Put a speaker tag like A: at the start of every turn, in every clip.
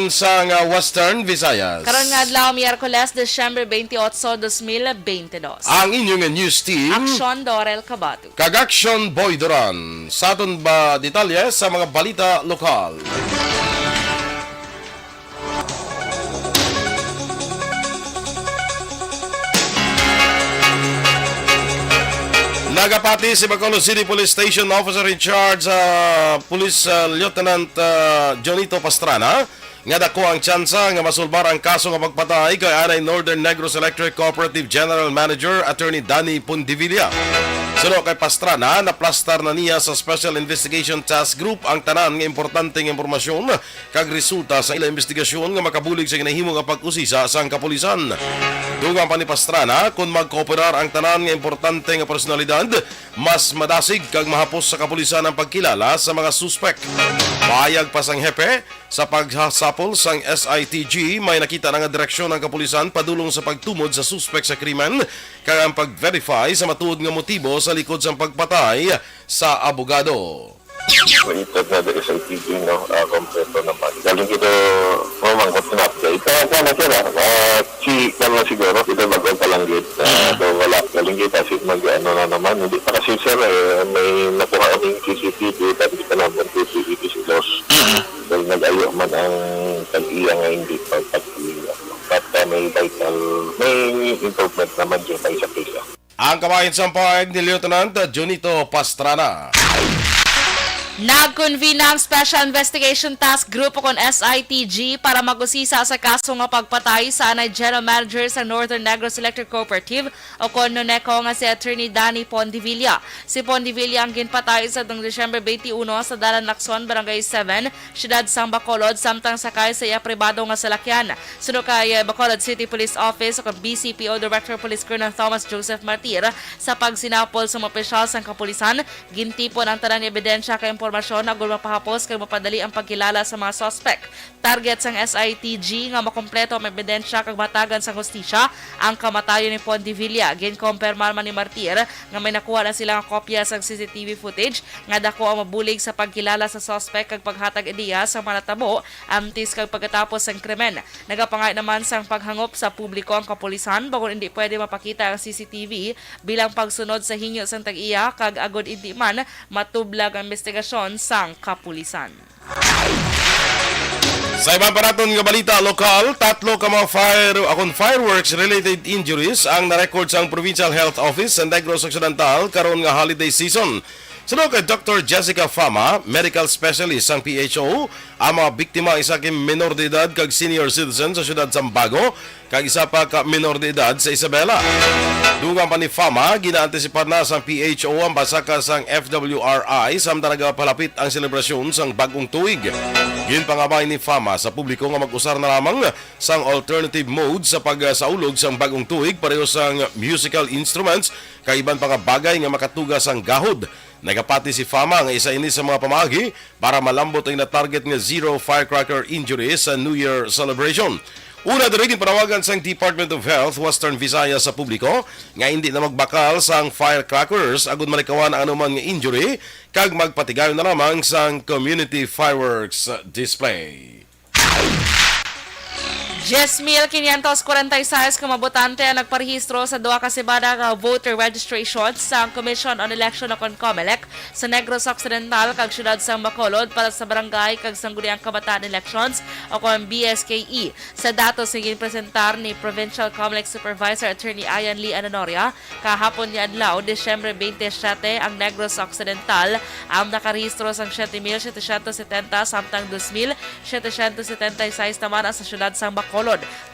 A: karon sa Western Visayas.
B: Karon nga adlaw Miyerkules, Disyembre 28, 2022.
A: Ang inyong news team,
B: Aksyon Dorel Cabatu.
A: Kag-Action Boy Duran. Sa aton ba detalye sa mga balita lokal? Nagapati si Bacolod City Police Station Officer in Charge Police Lieutenant Jonito Pastrana nga dako ang tsansa nga masulbar ang kaso nga pagpatay kay anay Northern Negros Electric Cooperative General Manager Attorney Danny Pondivilla. Suno kay Pastrana, naplastar na niya sa Special Investigation Task Group ang tanan nga importanteng impormasyon kag resulta sa ilang investigasyon nga makabulig sa ginahimo nga pag-usisa sa kapulisan. Dugang pa ni Pastrana, kung magkooperar ang tanan nga importante nga personalidad, mas madasig kag mahapos sa kapulisan ang pagkilala sa mga suspect. Payag pa sang hepe, sa paghasapol sang SITG, may nakita na nga direksyon ng kapulisan padulong sa pagtumod sa suspect sa krimen kag ang pag-verify sa matuod nga motibo sa likod sa pagpatay sa abogado.
C: Maitat na dari sa SITG, no? Kompleto naman. Galing ito, mamangkot na update. Kaya na sila, kaya siguro, ito magpalanggit. Wala, galing kita, mag-ano na naman. Hindi pa kasi sir, may nakuha kaming CCTV, tapi kita naman CCTV si Los. Dahil nag-ayo man ang tag-iya nga hindi pagpagpiliya. But may vital, may improvement naman dyan sa isa-isa.
A: Ang kabahin sa pahayag ni Lieutenant Jonito Pastrana.
B: Nag-convene ang Special Investigation Task Group o kon SITG para mag-usisa sa kaso nga pagpatay sa anay General Manager sa Northern Negros Electric Cooperative o kon NONECO nga si Attorney Danny Pondivilla. Si Pondivilla ang ginpatay sa Disyembre 21 sa Dalan Lacson, Barangay 7, Siyudad Sang Bacolod, samtang sakay sa iya pribado nga salakyan. Suno kay Bacolod City Police Office o kon BCPO Director Police Colonel Thomas Joseph Martir sa pagsinapol sa mga opisyal sang kapulisan, gintipon ang tanan nga ebidensya kay impormasyon na gulma pahapos kay mapadali ang pagkilala sa mga suspect. Target sang SITG nga makompleto ang ebidensya kag matagan sa hustisya ang kamatayon ni Pondivilla. Ginkompirmar man ni Martir nga may nakuha na silang kopya sa CCTV footage nga dako ang mabulig sa pagkilala sa suspect kag paghatag ideya sa mga natabo antes kag pagkatapos sang krimen. Nagapangay naman sang paghangop sa publiko ang kapulisan bagon hindi pwede mapakita ang CCTV bilang pagsunod sa hinyo sang tag-iya kag agod hindi man matublag ang investigasyon sang kapulisan.
A: Sa ibang paraton nga balita lokal, 3 ka mga fireworks related injuries ang na-record sa Provincial Health Office sa Negros Occidental karon nga holiday season. Sunod kay Dr. Jessica Fama, medical specialist sang PHO, ang mga biktima isa kay minor de edad kag senior citizen sa siyudad Sambago, kag isa pa ka minor de edad sa Isabela. Dugang pa ni Fama, gina-antisipar na sang PHO ang basaka sang FWRI samtang nagapalapit ang selebrasyon sang bagong tuig. Ginpangabay ni Fama sa publiko nga mag-usar na lamang sang alternative mode sa pagsaulog sang bagong tuig pareho sang musical instruments kag iban pa nga bagay nga makatugas sang gahod. Nagapati si Fama nga isa ini sa mga pamagi para malambot ang na-target nga zero firecracker injuries sa New Year celebration. Una din panawagan sang Department of Health Western Visayas sa publiko nga hindi na magbakal sang firecrackers agud malikawan ang anuman nga injury kag magpatigayon na lamang sang community fireworks display.
B: 10,546 ka mabotante ang nagparehistro sa duha ka semana nga voter registration sa Commission on Election o COMELEC sa Negros Occidental kag siyudad sang Bacolod para sa barangay kag sangguniang kabataan elections o kon BSKE. Sa datos nga ginpresentar ni Provincial COMELEC Supervisor Attorney Ian Lee Ananoria kahapon ni adlaw Disyembre 27 ang Negros Occidental ang nakarehistro sang 7,770 samtang 2,776 naman sa siyudad sang Bacolod.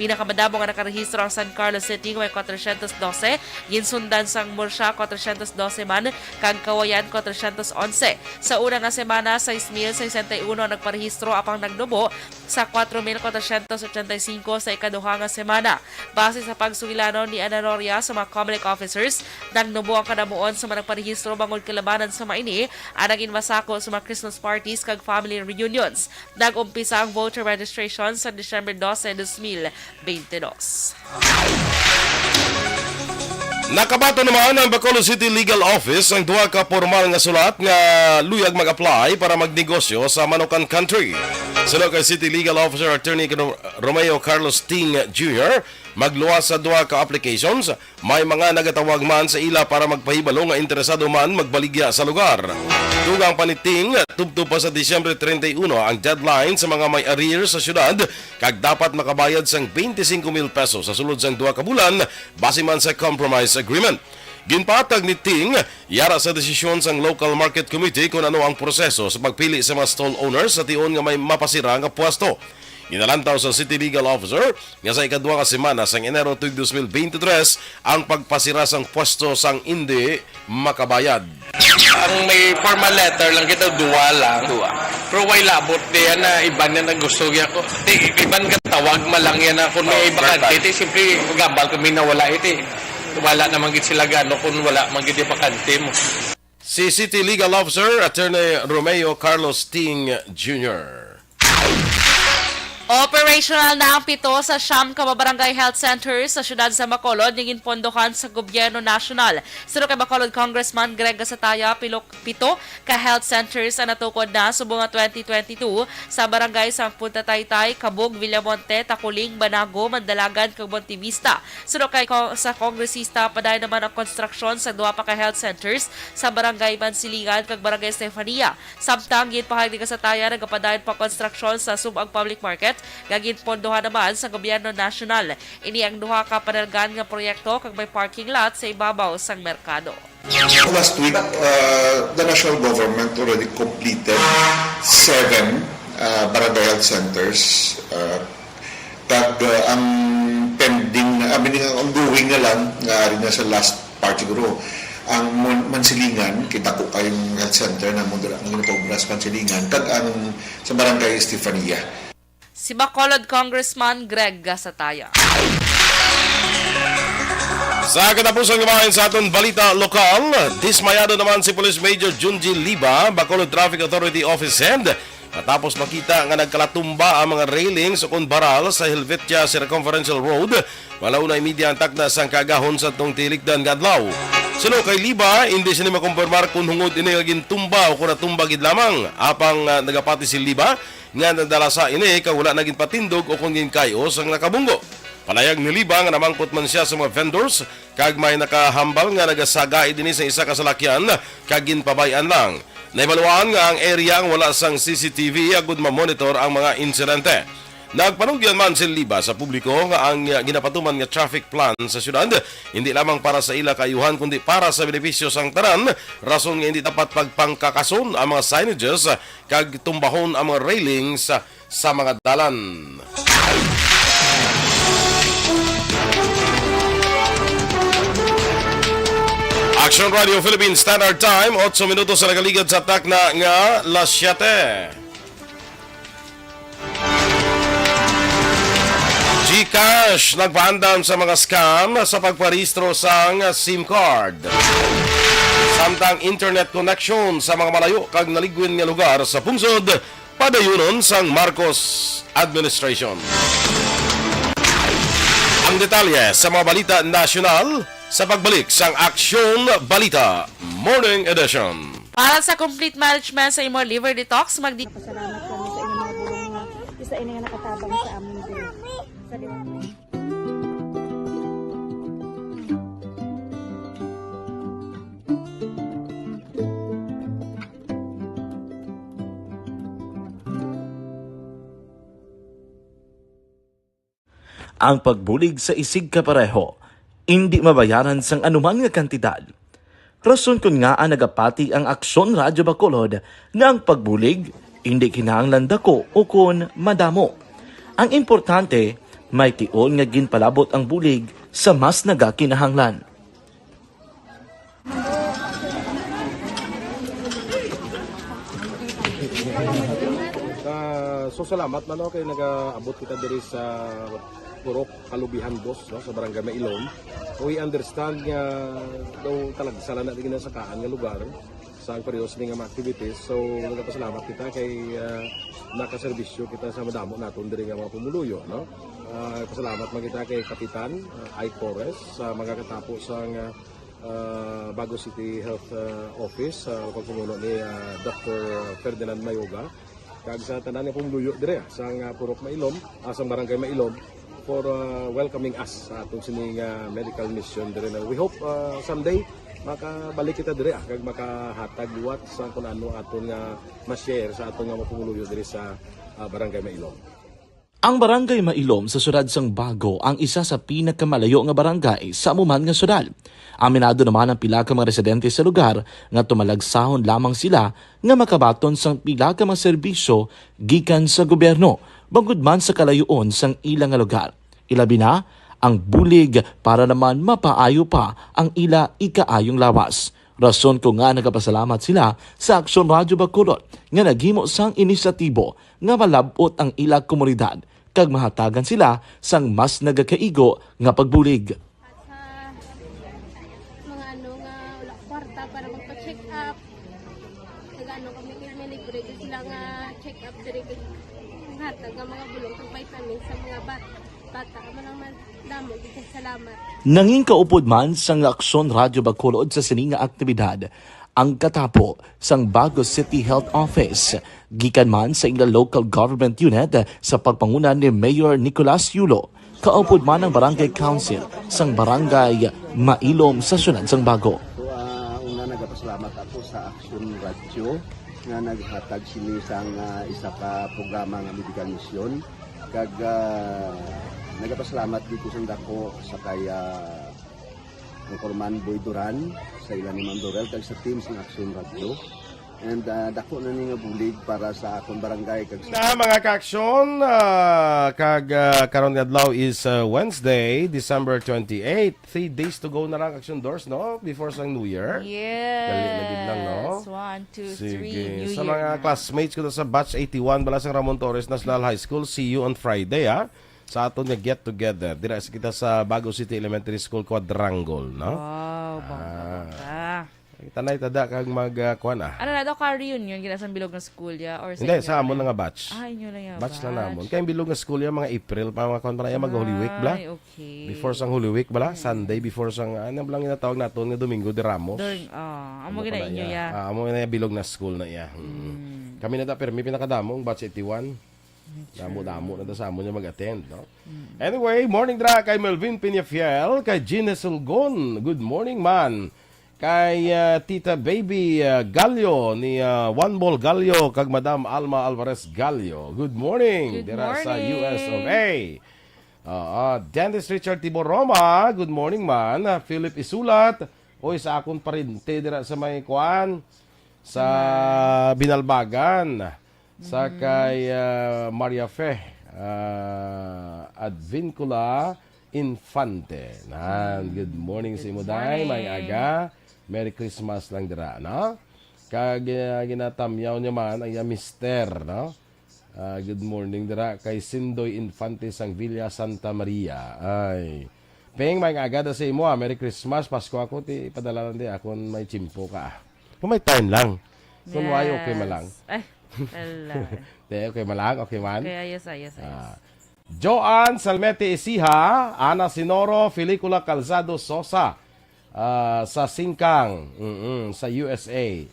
B: Pinakamadamo nga nakarehistro ang San Carlos City may 412, ginsundan sang Murcia 412 man, kag Kawayan 411. Sa una nga semana 6,061 nagparehistro apang nagdubo sa 4,485 sa ikaduha nga semana. Base sa pagsugilano ni Ananoria sa mga COMELEC officers, nagnubo ang kanamuon sa mga nagparehistro bangod kalabanan sa maini ang naging masako sa mga Christmas parties kag family reunions. Nag-umpisa ang voter registration sa Disyembre 12, 2022.
A: Nakabato naman ang Bacolod City Legal Office ang duha ka formal nga sulat nga luyag mag-apply para magnegosyo sa Manukan Country. Sunod kay City Legal Officer Attorney Romeo Carlos Ting Jr. magluwas sa duha ka applications. May mga nagatawag man sa ila para magpahibalo nga interesado man magbaligya sa lugar. Dugang paniting, tubtub pa sa Disyembre 31 ang deadline sa mga may arrears sa syudad kag dapat makabayad sang 25,000 pesos sa sulod sang duha ka bulan base man sa compromise agreement. Ginpatag ni Ting, yara sa desisyon sang Local Market Committee kung ano ang proseso sa pagpili sa mga stall owners sa tion nga may mapasira nga pwesto. Inalantaw sa City Legal Officer nga sa ikadwa ka semana sang Enero 2023 ang pagpasira sang pwesto sang hindi makabayad.
D: Ang may formal letter lang kita, duwa lang. Pero way labot diyan na iban na gusto niya ko. Iban ka tawag malang yan na kung may iba ka. Iti, simple, gambal kami nawala iti. Wala naman git sila gano kung wala man git pakante mo.
A: Si City Legal Officer Attorney Romeo Carlos Ting Jr.
B: Operational na ang 7 sa siyam ka barangay health centers sa syudad sa Bacolod ningin pondohan sa gobyerno nasyonal. Sino kay Bacolod Congressman Greg Gasataya, 7 ka health centers ang natukod na subong 2022 sa barangay Sangpun Taytay, Kabug, Villamonte, Takuling, Banago, Mandalagan, kag Montevista. Sino kay sa kongresista paday naman ang konstruksyon sa duha pa ka health centers sa barangay Mansilingan kag barangay Estefania. Samtang ginpahayag ni Gasataya nagapadayon pa konstruksyon sa subang public market gagin pondohan naman sa gobyerno nasyonal. Ini ang duha ka panalgan nga proyekto kag may parking lot sa ibabaw sang merkado.
E: Last week, the national government already completed 7 barangay health centers. Ang pending, ang ongoing na lang, rin na sa last part siguro, ang Mansilingan, kita ko kayong health center na Munduras Mansilingan, kag ang sa barangay Estefania.
B: Si Bacolod Congressman Greg Gasataya.
A: Sa katapusang kumain sa aton balita lokal, dismayado naman si Police Major Junji Liba, Bacolod Traffic Authority Office Head, matapos makita nga nagkalatumba ang mga railings o baral sa Helvetia Circumferential Road, walaw na media ang takna sang kagahon sa tong tilikdan gadlaw. Suno kay Liba, hindi siya makumpirmar kung hungod ini naging tumba o kung natumba gid lamang. Apang nagapati si Liba, nga nadala sa ini kung wala naging patindog o kung ginkayos ang nakabunggo. Palayag ni Liba nga namangkot man siya sa mga vendors kag may nakahambal nga nagasagay din sa isa ka salakyan kag ginpabayan lang. Naibaluan nga ang area ang wala sang CCTV agud ma-monitor ang mga insidente. Nagpanugyan man si Liba sa publiko nga ang ginapatuman nga traffic plan sa syudad hindi lamang para sa ila kayuhan kundi para sa benepisyo sang tanan, rason nga hindi dapat pagpangkakason ang mga signages kag tumbahon ang mga railings sa mga dalan. Action Radio Philippines Standard Time, 8 minutos sa nagaligad sa takna nga las 7. GCash nagpaandam sa mga scam sa pagparehistro sang SIM card. Samtang internet connection sa mga malayo kag naligwin nga lugar sa pungsod, padayunon sang Marcos administration. Ang detalye sa mga balita nasyonal sa pagbalik sang Aksyon Balita Morning Edition.
B: Para sa complete management sa imong liver detox,
F: Pasalamat kami sa inyong mga bulong nga isa ini nga nakatabang sa amin din. Sa
G: ang pagbulig sa isig kapareho, hindi mabayaran sang anuman nga kantidad. Rason kun nga ang nagapati ang Aksyon Radyo Bacolod nga ang pagbulig, hindi kinahanglan dako o kun madamo. Ang importante, may tion nga ginpalabot ang bulig sa mas nagakinahanglan.
H: So salamat man kay nagaabot kita diri sa Purok Kalubihan Boss no, sa Barangay Mailon. We understand nga daw talaga sala na din sa kaan nga lugar sa periyos nga mga activities. So nagapasalamat kita kay nakaserbisyo kita sa madamo naton diri nga mga pumuluyo no. Pasalamat man kita kay Kapitan Ike Torres sa mga katapos sang Bago City Health Office sa pagpumuno ni Dr. Ferdinand Mayoga. kag sa tanan nga pumluyo dire sa Purok Mailom, sa barangay Mailom for welcoming us sa atong sining medical mission dire. We hope someday makabalik kita dire kag makahatag liwat sa kung ano aton nga ma-share sa aton nga mapumuluyo dire sa barangay Mailom.
G: Ang barangay Mailom sa siyudad sang Bago ang isa sa pinakamalayo nga barangay sa amuman nga siyudad. Aminado naman ang pila ka mga residente sa lugar nga tumalagsahon lamang sila nga makabaton sang pila ka mga serbisyo gikan sa gobyerno bangod man sa kalayoon sang ilang nga lugar. Ilabi na ang bulig para naman mapaayo pa ang ila ikaayong lawas. Rason ko nga nagapasalamat sila sa Aksyon Radyo Bacolod nga naghimo sang inisyatibo nga malabot ang ila komunidad kag mahatagan sila sang mas nagakaigo nga pagbulig.
I: Sa mga nga wala kwarta para magpa-check up. Nagano kami libre sila nga check up diri hatag ang mga bulong kag vitamin sa mga bata man damo gid salamat.
G: Nanging kaupod man sang Aksyon Radyo Bacolod sa sining nga aktibidad ang katapo sang Bago City Health Office gikan man sa ila local government unit sa pagpangunan ni Mayor Nicolas Yulo. Kaupod man ang Barangay Council sang Barangay Mailom sa siyudad sang Bago.
J: So, una nagapasalamat ako sa Aksyon Radio nga naghatag sini sang isa ka programa nga medical mission kag nagapasalamat dito sa dako sa kaya ang Corman Boy Duran sa ilan ni Ma'am Dorel kag sa team sa Aksyon Radio and dako na ni nga bulig para sa akong barangay kag
A: Na mga kaaksyon, kag karon nga adlaw is Wednesday, December 28. 3 days to go na lang Aksyon Doors, no? Before sang New Year.
B: Yes.
A: Dali na gid lang, no?
B: 1, 2, 3.
A: Sige.
B: New
A: Sa
B: Year
A: mga
B: na.
A: classmates ko sa batch 81 bala sang Ramon Torres National High School, see you on Friday, ha? Sa aton nga get together. Dira kita sa Bago City Elementary School Quadrangle, no?
B: Wow, bangga.
A: Tanay tada kag magkuan
B: Ano na daw ka reunion gina sa bilog ng school ya or sa
A: Hindi,
B: inyo
A: sa amon
B: lang?
A: na nga batch.
B: Ay, inyo lang ya.
A: Batch na namon. Kaya bilog nga school yan, mga April pa mga kuan pa na yan, mag-Holy Week bala.
B: Ay, okay.
A: Before sang Holy Week bala, Sunday before sang ano lang ginatawag naton nga Domingo de Ramos.
B: Amo gina inyo ya.
A: Amo na bilog na school na iya. Kami na permi pinakadamong batch 81. Damo-damo na sa amon niya mag-attend, no? Anyway, morning dra kay Melvin Peñafiel, kay Gina Sulgon. Good morning, man. Kay Tita Baby Gallo ni One Ball Gallo kag Madam Alma Alvarez Gallo. Good morning.
B: Good
A: Dira sa
B: morning.
A: US of A. Dentist Richard Tibor Roma. Good morning man. Philip Isulat. Oy sa akon parinte dira sa may kuan sa Binalbagan. Sa kay Maria Fe Advincula Infante. Good morning sa imo day, may aga. Merry Christmas lang dira, no? Kag ginatamyaw niya man ay Mister, no? Good morning dira kay Sindoy Infante sang Villa Santa Maria. Ay. Peng may agada sa imo, Merry Christmas, Pasko ako ti padala di akon may chimpo ka. Kung may time lang. Kung why okay malang.
B: Ay, ala.
A: Okay malang, okay man.
B: Okay, ayos.
A: Joan Salmete Isiha, Ana Sinoro, Felicula Calzado Sosa, sa Singkang, sa USA.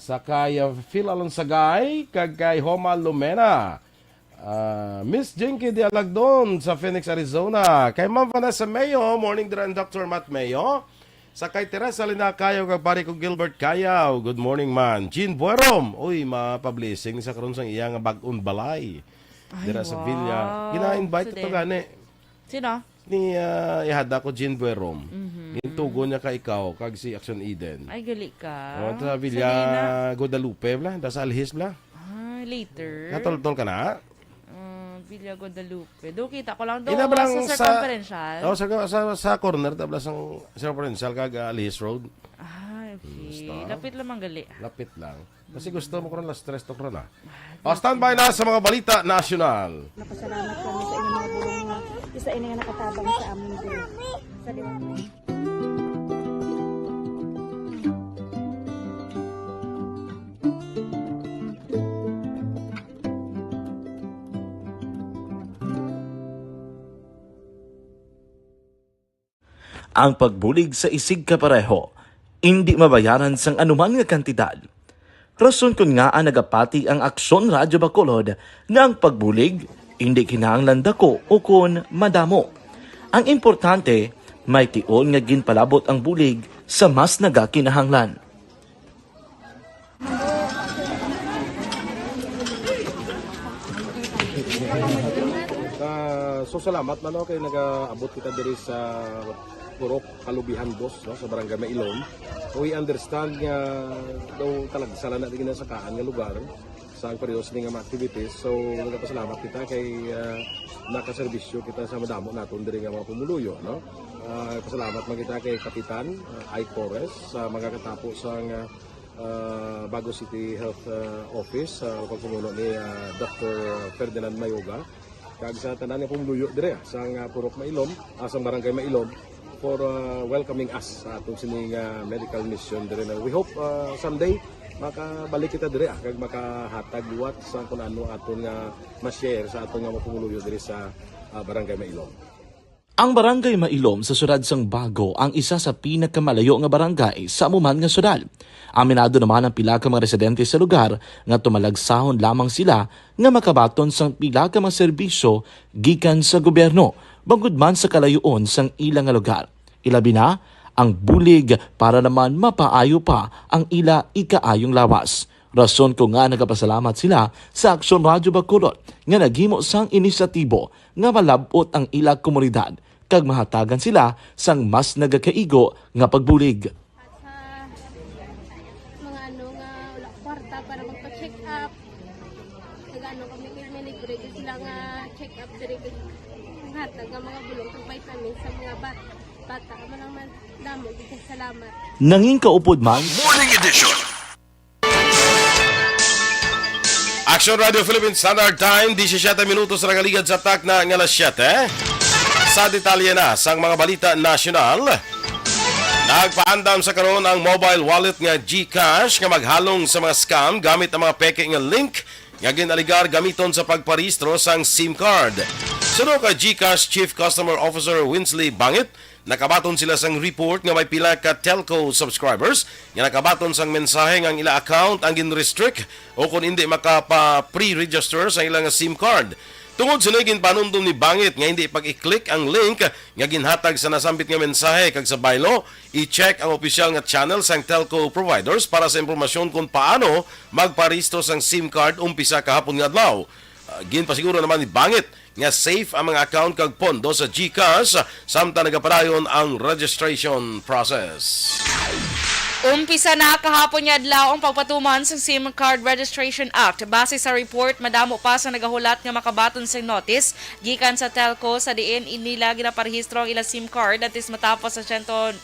A: Sa kay Phil Alonsagay, kag kay Homa Lumena, Miss Jinky de Alagdon sa Phoenix, Arizona, kay Ma'am Vanessa Mayo, morning dran Dr. Matt Mayo, sa kay Teresa Linakayaw, kag pare ko Gilbert Kayaw, good morning man. Jean Buerom, uy, mapa-blessing sa karon sang iyang bag-on balay. Dira sa Villa. Gina-invite ito gani.
B: Sino?
A: Ni ihada ko Jean Buerom. Gintugo niya ka ikaw, kag si Action Eden.
B: Ay, gali ka.
A: Sa Villa Guadalupe, bla, da sa Alhis, bla.
B: Later.
A: Katol-tol ka na?
B: Villa Guadalupe. Do kita ko lang do
A: Ina ba lang
B: sa circumferential.
A: Sa corner tabla sang circumferential kag Alhis Road.
B: Okay. Lapit lamang gali.
A: Lapit lang. Kasi gusto mo ko rin stress to na. Standby na sa mga balita national.
F: Napasalamat kami sa inyong mga bulong nga isa ini nga nakatabang sa amin diri. Sa liwanag.
G: Ang pagbulig sa isig kapareho, hindi mabayaran sang anuman nga kantidad. Rason kun nga ang nagapati ang Aksyon Radyo Bacolod nga ang pagbulig hindi kinahanglan dako o kun madamo. Ang importante, may tion nga ginpalabot ang bulig sa mas nagakinahanglan.
H: So salamat man kay nagaabot kita diri sa Purok Kalubihan Boss, no, sa Barangay Mailom. We understand nga daw talaga sala na din sa kaan nga lugar sa parehas ni nga mga activities. So nagapasalamat kita kay nakaserbisyo kita sa madamo naton diri nga mga pumuluyo, no. Pasalamat man kita kay Kapitan I. Torres sa mga katapo sa Bago City Health Office sa pagpumuno ni Dr. Ferdinand Mayoga. Kag sa tanan nga pumuluyo dire sa Purok Mailom, sa Barangay Mailom for welcoming us sa atong sining medical mission dire. We hope someday makabalik kita dire kag makahatag liwat sa kun ano aton nga ma-share sa aton nga mapumuluyo dire sa Barangay Mailom.
G: Ang Barangay Mailom sa syudad sang Bago ang isa sa pinakamalayo nga barangay sa amuman nga syudad. Aminado naman ang pila ka mga residente sa lugar nga tumalagsahon lamang sila nga makabaton sang pila ka mga serbisyo gikan sa gobyerno bangod man sa kalayuon sang ilang nga lugar. Ilabi na ang bulig para naman mapaayo pa ang ila ikaayong lawas. Rason ko nga nagapasalamat sila sa Aksyon Radyo Bacolod nga naghimo sang inisyatibo nga malabot ang ila komunidad kag mahatagan sila sang mas nagakaigo nga pagbulig.
I: Mga ano nga wala kwarta para magpa-check up. Nagano kami libre sila nga check up dire hatag nga mga bulong kag vitamin sa mga bata. Amo naman damo dito salamat.
G: Nanging kaupod man
A: Morning Edition. Action Radio Philippines Standard Time, 17 minutos na kaligad sa tak na ng alas 7. Sa detalye na sang mga balita nasyonal, nagpaandam sa karon ang mobile wallet nga GCash nga maghalong sa mga scam gamit ang mga peke nga link nga ginaligar gamiton sa pagparehistro sang SIM card. Suno ka GCash Chief Customer Officer Winsley Bangit, nakabaton sila sang report nga may pila ka telco subscribers nga nakabaton sang mensahe nga ang ila account ang gin-restrict o kung hindi makapa-pre-register sa ilang SIM card. Tungod sa naging panumdum ni Bangit nga hindi pag-i-click ang link nga ginhatag sa nasambit nga mensahe kag sa baylo, i-check ang opisyal nga channel sang telco providers para sa impormasyon kung paano magparehistro sang SIM card umpisa kahapon nga adlaw. Ginpasiguro naman ni Bangit nga safe ang mga account kag pondo sa GCash samtang nagapadayon ang registration process.
B: Umpisa na kahapon niya adlaw ang pagpatuman sa SIM Card Registration Act. Base sa report, madamo pa sa nagahulat nga makabaton sa notice gikan sa telco sa diin inila ginaparehistro ang ila SIM card atis matapos sa 180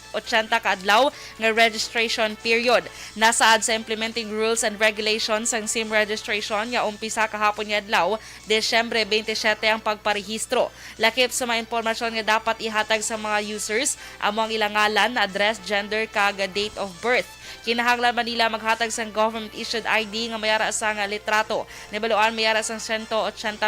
B: ka adlaw nga registration period. Nasaad sa implementing rules and regulations ang SIM registration nga umpisa kahapon niya adlaw, Desyembre 27 ang pagparehistro. Lakip sa mga impormasyon nga dapat ihatag sa mga users amo ang ilang ngalan, address, gender kag date of birth. Kinahanglan man nila maghatag sang government-issued ID nga mayara sa nga litrato. Nabaluan mayara sang 180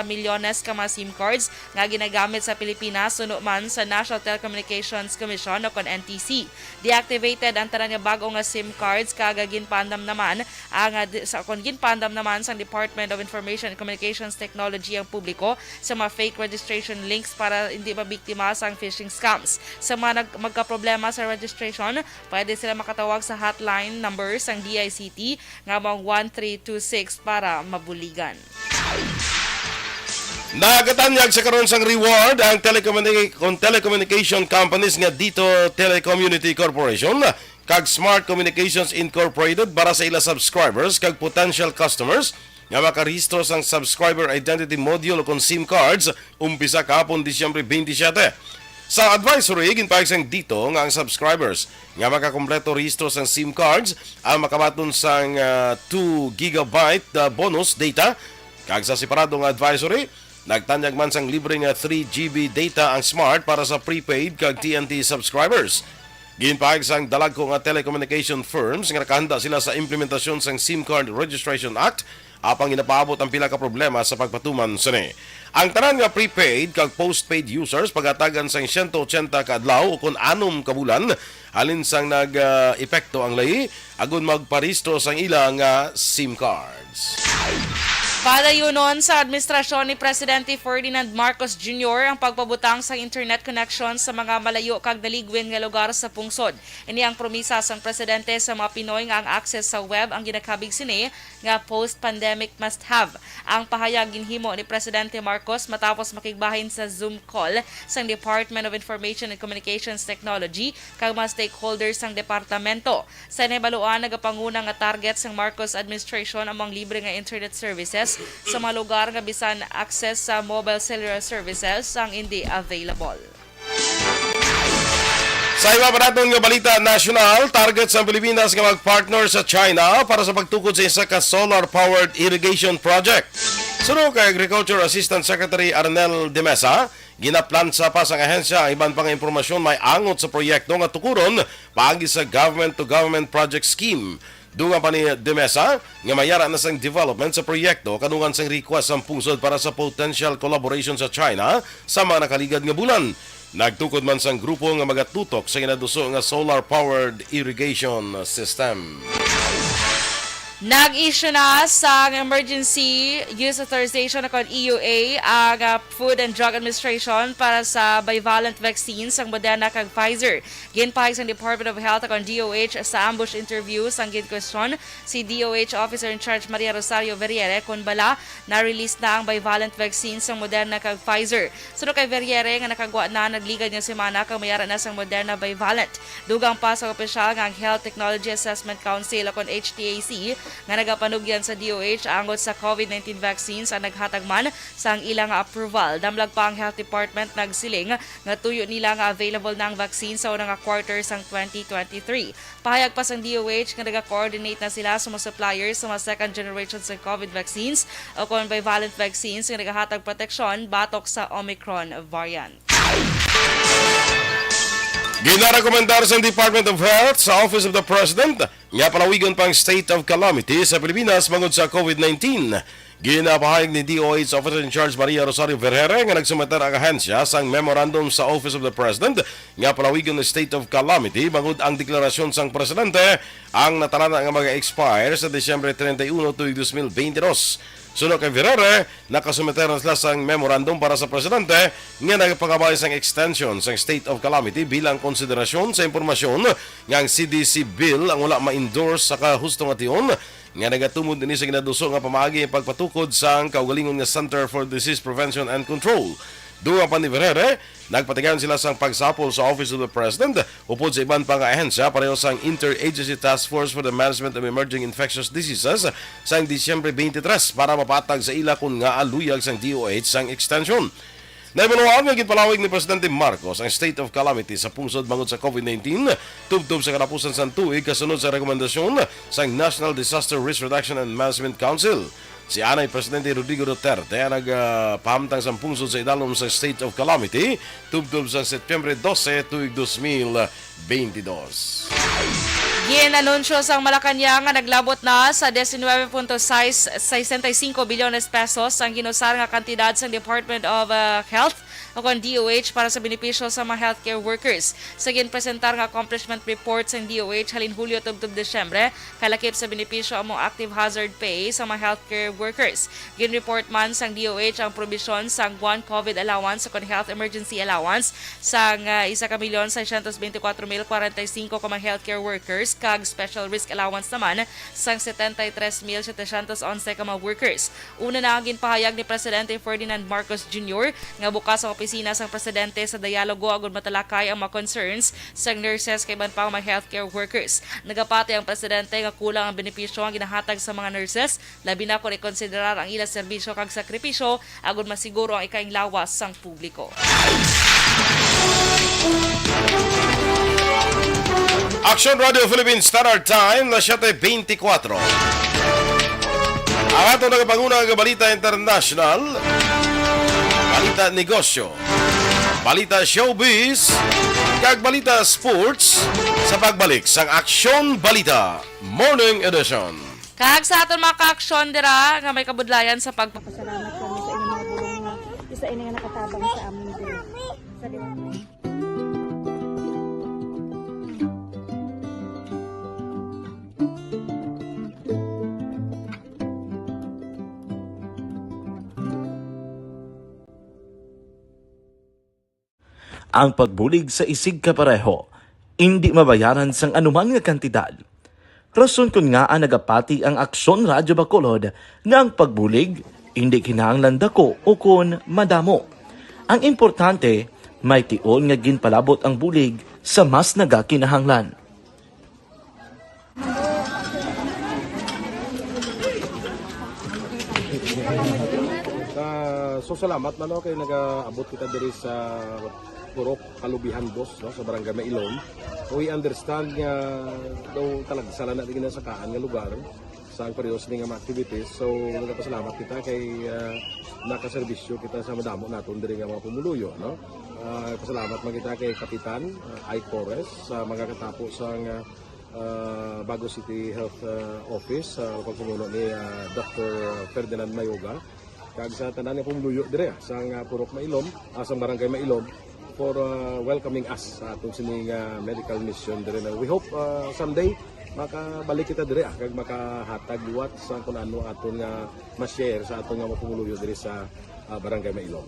B: milyones ka mga SIM cards nga ginagamit sa Pilipinas suno man sa National Telecommunications Commission o kon NTC. Deactivated ang tanan nga bago nga SIM cards kag ginpandam naman ang sa kon ginpandam naman sa Department of Information and Communications Technology ang publiko sa mga fake registration links para hindi mabiktima sa phishing scams. Sa mga magkaproblema sa registration, pwede sila makatawag sa hotline numbers ang DICT nga mong 1326 para mabuligan.
A: Nagatanyag sa karon sang reward ang telecommunication companies nga Dito Telecommunity Corporation kag Smart Communications Incorporated para sa ila subscribers kag potential customers nga makarehistro sang subscriber identity module o kon SIM cards umpisa kahapon Disyembre 27. Sa advisory, ginpahig sang dito nga ang subscribers nga makakompleto rehistro sang SIM cards ang makabaton sang 2 GB bonus data. Kag sa separadong advisory, nagtanyag man sang libre nga 3 GB data ang Smart para sa prepaid kag TNT subscribers. Ginpahig sang dalagko nga telecommunication firms nga nakahanda sila sa implementasyon sang SIM Card Registration Act apang ginapaabot ang pila ka problema sa pagpatuman sini. Ang tanan nga prepaid kag postpaid users pagatagan sang 180 ka adlaw o kun 6 ka bulan halin sang nag-epekto ang lahi agon magparehistro sang ilang SIM cards.
B: Padayunon sa administrasyon ni Presidente Ferdinand Marcos Jr. ang pagpabutang sa internet connection sa mga malayo kag daligwin nga lugar sa pungsod. Ini ang promisa sang presidente sa mga Pinoy nga ang access sa web ang ginakabig sini nga post-pandemic must have. Ang pahayag ginhimo ni Presidente Marcos matapos makigbahin sa Zoom call sang Department of Information and Communications Technology kag mga stakeholders sang departamento. Sa nabaluan nagapanguna nga target sang Marcos administration among libre nga internet services sa mga lugar nga bisan access sa mobile cellular services ang hindi available.
A: Sa iba pa natin nga balita national, target sa Pilipinas nga mag-partner sa China para sa pagtukod sa isa ka solar-powered irrigation project. Sunod kay Agriculture Assistant Secretary Arnel de Mesa, ginaplansa pa sa ahensya ang iban pang impormasyon may angot sa proyekto nga tukuron paagi sa government-to-government project scheme. Dunga pa ni De Mesa nga mayara na sang development sa proyekto kanungan sang request ang pungsod para sa potential collaboration sa China sa mga nakaligad nga bulan. Nagtukod man sang grupo nga magatutok sa ginaduso nga solar-powered irrigation system.
B: Nag-issue na sa emergency use authorization akong EUA ang Food and Drug Administration para sa bivalent vaccines ang Moderna kag Pfizer. Ginpahig sa Department of Health akong DOH sa ambush interview sang ginquestion si DOH Officer in Charge Maria Rosario Verriere kung bala na-release na ang bivalent vaccines sang Moderna kag Pfizer. Sunod kay Verriere nga nakagwa na nagligad nga semana kang mayara na sang Moderna bivalent. Dugang pa sa opisyal nga ang Health Technology Assessment Council akong HTAC nga nagapanugyan sa DOH angot sa COVID-19 vaccines ang naghatag man sa ang ilang approval. Damlag pa ang Health Department nagsiling nga tuyo nila nga available na ang vaccine sa unang quarter sang 2023. Pahayag pa sang DOH nga naga-coordinate na sila sa mga suppliers sa mga second generation sa COVID vaccines o kung bivalent vaccines nga nagahatag proteksyon batok sa Omicron variant.
A: Ginarekomendar sa Department of Health sa Office of the President nga palawigon pang state of calamity sa Pilipinas mangod sa COVID-19. Ginapahayag ni DOH Officer in Charge Maria Rosario Verriere nga nagsumeter ang ahensya sang memorandum sa Office of the President nga palawigon ng state of calamity mangod ang deklarasyon sang presidente ang natarana nga mag-expire sa Disyembre 31, 2022. Sunod kay Verriere, nakasumeter na sila sang memorandum para sa presidente nga nagpangabay sang extension sang state of calamity bilang konsiderasyon sa impormasyon nga ang CDC bill ang wala ma-endorse sa kahusto nga tion nga nagatumod din sa ginaduso nga pamaagi ang pagpatukod sang kaugalingon nga Center for Disease Prevention and Control. Duwa pa ni Verriere, nagpatigan sila sang pagsapol sa Office of the President upod sa iban pang ahensya pareho sang Interagency Task Force for the Management of Emerging Infectious Diseases sang Disyembre 23 para mapatag sa ila kung nga aluyag sang DOH sang extension. Naibaluhan nga ginpalawig ni Presidente Marcos ang state of calamity sa pungsod mangod sa COVID-19 tubtob sa katapusan sang tuig kasunod sa rekomendasyon sang National Disaster Risk Reduction and Management Council. Si Anay Presidente Rodrigo Duterte nagpahamtang sa pungsod sa idalom sa state of calamity tubtob sa Setyembre 12, tuig 2022.
B: Ginanunsyo sang Malacañang nga naglabot na sa 19.65 bilyones pesos ang ginusar nga kantidad sa Department of Health o kung DOH para sa benepisyo sa mga healthcare workers. Sa ginpresentar nga accomplishment report sa DOH halin Hulyo tubtob Desyembre, kalakip sa benepisyo among active hazard pay sa mga healthcare workers. Ginreport man sang DOH ang probisyon sang buwan COVID allowance o kung health emergency allowance sang 1,624,045 ka mga healthcare workers kag special risk allowance naman sang 73,711 ka mga workers. Una na ang ginpahayag ni Presidente Ferdinand Marcos Jr. nga bukas ang opisina sang presidente sa dialogo agon matalakay ang mga concerns sang nurses kay ban pang mga healthcare workers. Nagapati ang presidente nga kulang ang benepisyo ang ginahatag sa mga nurses, labi na kung ikonsiderar ang ilang serbisyo kag sakripisyo agon masiguro ang ikaing lawas sang publiko.
A: Action Radio Philippines Standard Time na 7:24. Ang atong nagapangunang balita international, balita negosyo, balita showbiz, kag balita sports sa pagbalik sang Action Balita Morning Edition.
B: Kag sa aton mga ka-aksyon dira nga may kabudlayan sa
F: Pasalamat kami sa inyong mga bulong nga isa ini nga nakatabang sa amin diri. Sa
G: Ang pagbulig sa isig kapareho, hindi mabayaran sang anuman nga kantidad. Rason kun nga nagapati ang Aksyon Radyo Bacolod nga ang pagbulig hindi kinahanglan dako o kun madamo. Ang importante, may tion nga ginpalabot ang bulig sa mas nagakinahanglan.
H: So salamat na no kay nagaabot kita diri sa Purok Kalubihan Boss no sa Barangay Mailom. We understand nga daw talaga sala na din sa kaan nga lugar sa periyos ni nga mga activities. So nagapasalamat kita kay nakaserbisyo kita sa madamo naton diri nga mga pumuluyo no. Pasalamat man kita kay Kapitan I. Torres sa magkakatapos sang Bago City Health Office sa pagpumuno ni Dr. Ferdinand Mayoga kag sa tanan nga pumuluyo dire sa Purok Mailom, sa Barangay Mailom for welcoming us sa atong sining medical mission dire. We hope someday makabalik kita dire kag makahatag liwat sa kun ano aton nga ma-share sa atong nga pumuluyo dire sa Barangay Mailom.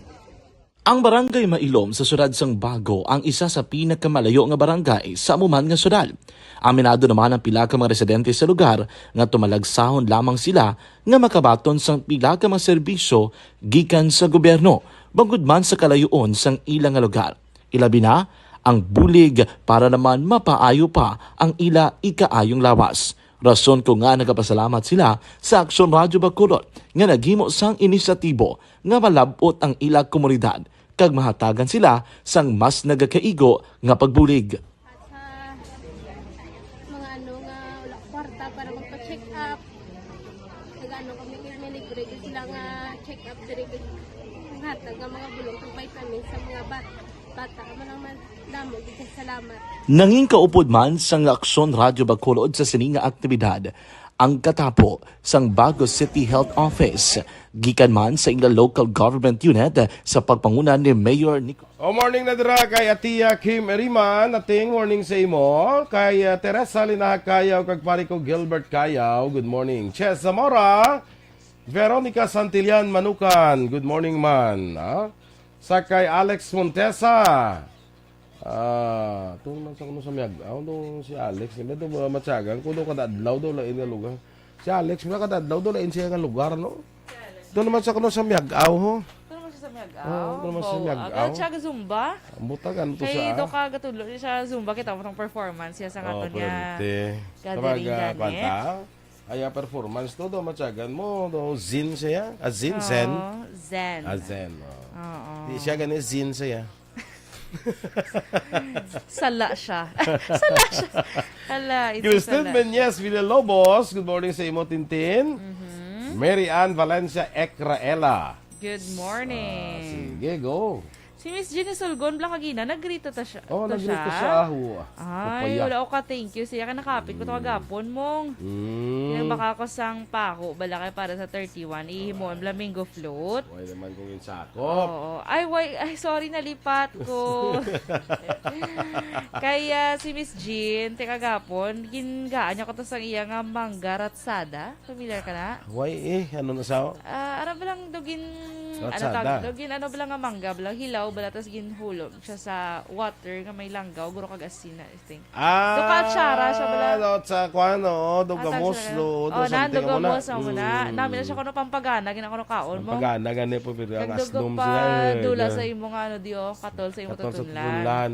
G: Ang Barangay Mailom sa syudad sang Bago ang isa sa pinakamalayo nga barangay sa amuman nga syudad. Aminado naman ang pila ka mga residente sa lugar nga tumalagsahon lamang sila nga makabaton sang pila ka mga serbisyo gikan sa gobyerno bangod man sa kalayuon sang ilang nga lugar. Ilabi na ang bulig para naman mapaayo pa ang ila ikaayong lawas. Rason ko nga nagapasalamat sila sa Aksyon Radyo Bacolod nga naghimo sang inisyatibo nga malabot ang ila komunidad kag mahatagan sila sang mas nagakaigo nga pagbulig.
I: At sa mga ano nga wala kwarta para magpa-check up. Nagano kami libre kasi sila nga check up diri hatag nga mga bulong kag vitamins sa mga bata. Man damo kita salamat.
G: Nanging kaupod man sang Aksyon Radyo Bacolod sa sininga aktibidad ang katapo sang Bago City Health Office gikan man sa ila local government unit sa pagpanguna ni Mayor Nico.
A: Morning na dira kay Atia Kim Eriman, ating morning sa imo, kay Teresa Linaha Kayaw, kag pari ko Gilbert Kayaw, good morning. Ches Zamora, Veronica Santillan Manukan, good morning man. Sa kay Alex Montesa, itong nasa kuno sa miyagaw, si Alex, hindi ito matyagan, kuno kadadlaw daw lain nga lugar. Si Alex, mula kadadlaw daw lain siya nga lugar, no? Doon naman sa kuno sa miyagaw, ho?
B: Ito naman siya sa Miagaw.
A: Ito naman sa miyagaw.
B: Agad siya Zumba.
A: Butagan to
B: Kay
A: sa...
B: ito ka gatulo siya Zumba kita mo ng performance siya sa ngaton niya.
A: Kapag kwanta, ay performance to, do matyagan mo, do zin siya, zin, zen.
B: Zen.
A: Zen,
B: Oo.
A: Di siya ganit zin siya.
B: Sala siya. Sala siya. Hala, ito
A: Kristen
B: sala.
A: Menyes Villalobos, good morning sa imo, Tintin. Mary Ann Valencia Ecraela.
B: Good morning.
A: Sige, go.
B: Si Miss Jenny Solgon Blakagina, naggrito ta siya.
A: Oh,
B: to
A: nagrito
B: siya.
A: siya.
B: Ay, wala ko ka thank you. Siya ka nakapit ko to kagapon mong. Yung baka ko sang pako, bala kay para sa 31. Ihimo ang Flamingo float.
A: Why naman kung insakop.
B: Oo. Ay, sorry, nalipat ko. Kaya si Miss Jean, teka gapon, gingaan niya ko to sang iya nga manggaratsada. Familiar ka na?
A: Why ano na sa...
B: Ano ba lang dugin
A: Ratsada.
B: dugin ano ba lang nga mangga, bala hilaw, bala tas ginhulog siya sa water nga may langgaw, guro kag asin na I think. Duka at syara siya bala.
A: Dot sa kwano, dugamos, do something mo na.
B: Dugamos mo na. Namin na siya kuno pampagana, ginako kaon mo.
A: Pagana, gani po, pero ang
B: Kag
A: asdom
B: dugog
A: siya.
B: pa dula sa imo nga ano dio, katol sa imo
A: Katol sa
B: tutunlan.
A: tutunlan.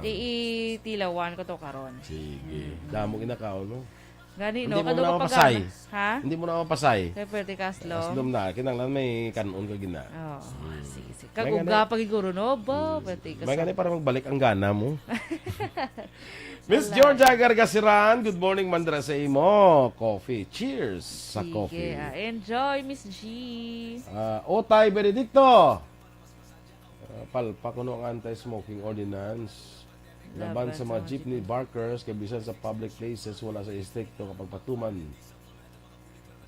B: Iitilawan ko to karon.
A: Sige. Damo ginakaon, no?
B: Gani
A: Hindi
B: no,
A: mo
B: kadto
A: na
B: ko
A: mapasay.
B: Ha?
A: Hindi mo na mapasay.
B: Kay Perti Castlo.
A: Asdom na, kinanglan may kanon ka gina.
B: Oo, sige. Kag
A: May
B: uga pagiguro no, ba Perti
A: May gani para magbalik ang gana mo. Miss
B: Wala.
A: Georgia Gargasiran, good morning mandra sa imo. Coffee. Cheers sa
B: Sige,
A: coffee.
B: enjoy Miss G.
A: Otay Benedicto. Palpa kuno ang anti-smoking ordinance. Laban sa mga jeepney barkers, kabisan sa public places, wala sa istrikto kapag patuman.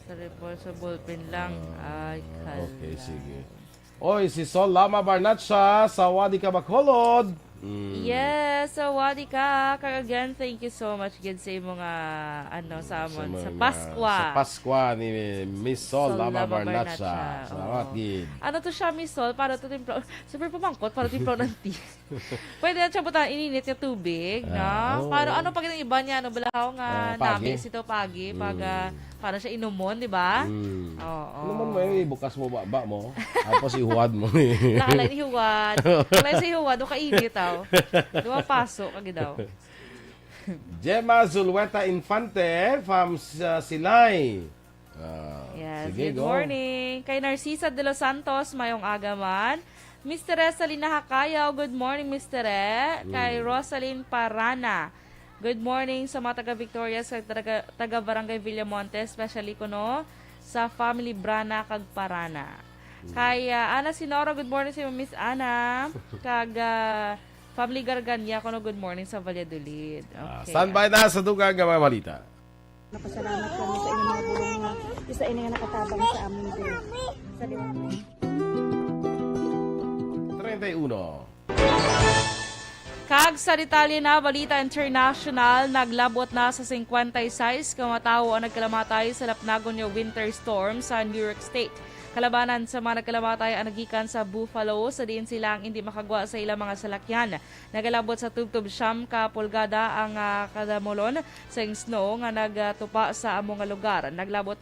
B: Sa report sa ballpen lang. Ay, kala.
A: Okay, sige. Oy, si Sol Lama Barnatsa sa Wadi Kabacolod.
B: Yes, so wadi ka. Again, thank you so much gid sa mga sa amon sa Paskwa.
A: Sa Paskwa ni Miss Sol Lama
B: Barnacha.
A: Barnacha. Salamat gid.
B: Ano to siya, Miss Sol? Para to timplaw. Super pamangkot, para timplaw ng tea. Pwede na siya butan, ininit yung tubig, no? Para ano pag iba niya, balahaw nga,
A: pagi.
B: namis ito pagi, pag para siya inumon, di ba? Oo.
A: Ano man may bukas mo baba mo. Tapos ihuwad mo.
B: Nakalay ni Huwad. Nakalay si Huwad, o kainit daw. Dua paso, kagi daw.
A: Gemma Zulweta Infante from Silay.
B: Yes,
A: Sige,
B: good
A: go.
B: morning. Kay Narcisa de los Santos, mayong agaman. Mr. Salina Hakayaw, good morning, Mr. Kay Rosalyn Parana, good morning sa mga taga-Victoria, sa taga-Barangay Villamonte, especially kuno sa family Brana kag Parana. Kay Ana Sinora, good morning sa Miss Ana. Kag family Garganya kuno, good morning sa Valladolid. Okay.
A: Standby na sa dugang nga mga balita.
F: Napasalamat kami sa inyong mga bulong nga isa ini nga nakatabang sa amin diri sa liwanag.
A: 31.
B: Kag sa detalye na balita international, naglabot na sa 56 ka mga tao ang nagkalamatay sa lapnagon nga winter storm sa New York State. Kalabanan sa mga nagkalamatay ang nagikan sa Buffalo sa diin silang hindi makagwa sa ilang mga salakyan. Nagalabot sa tubtub siyam ka pulgada ang kadamolon sa snow nga nagtupa sa among nga lugar. Naglabot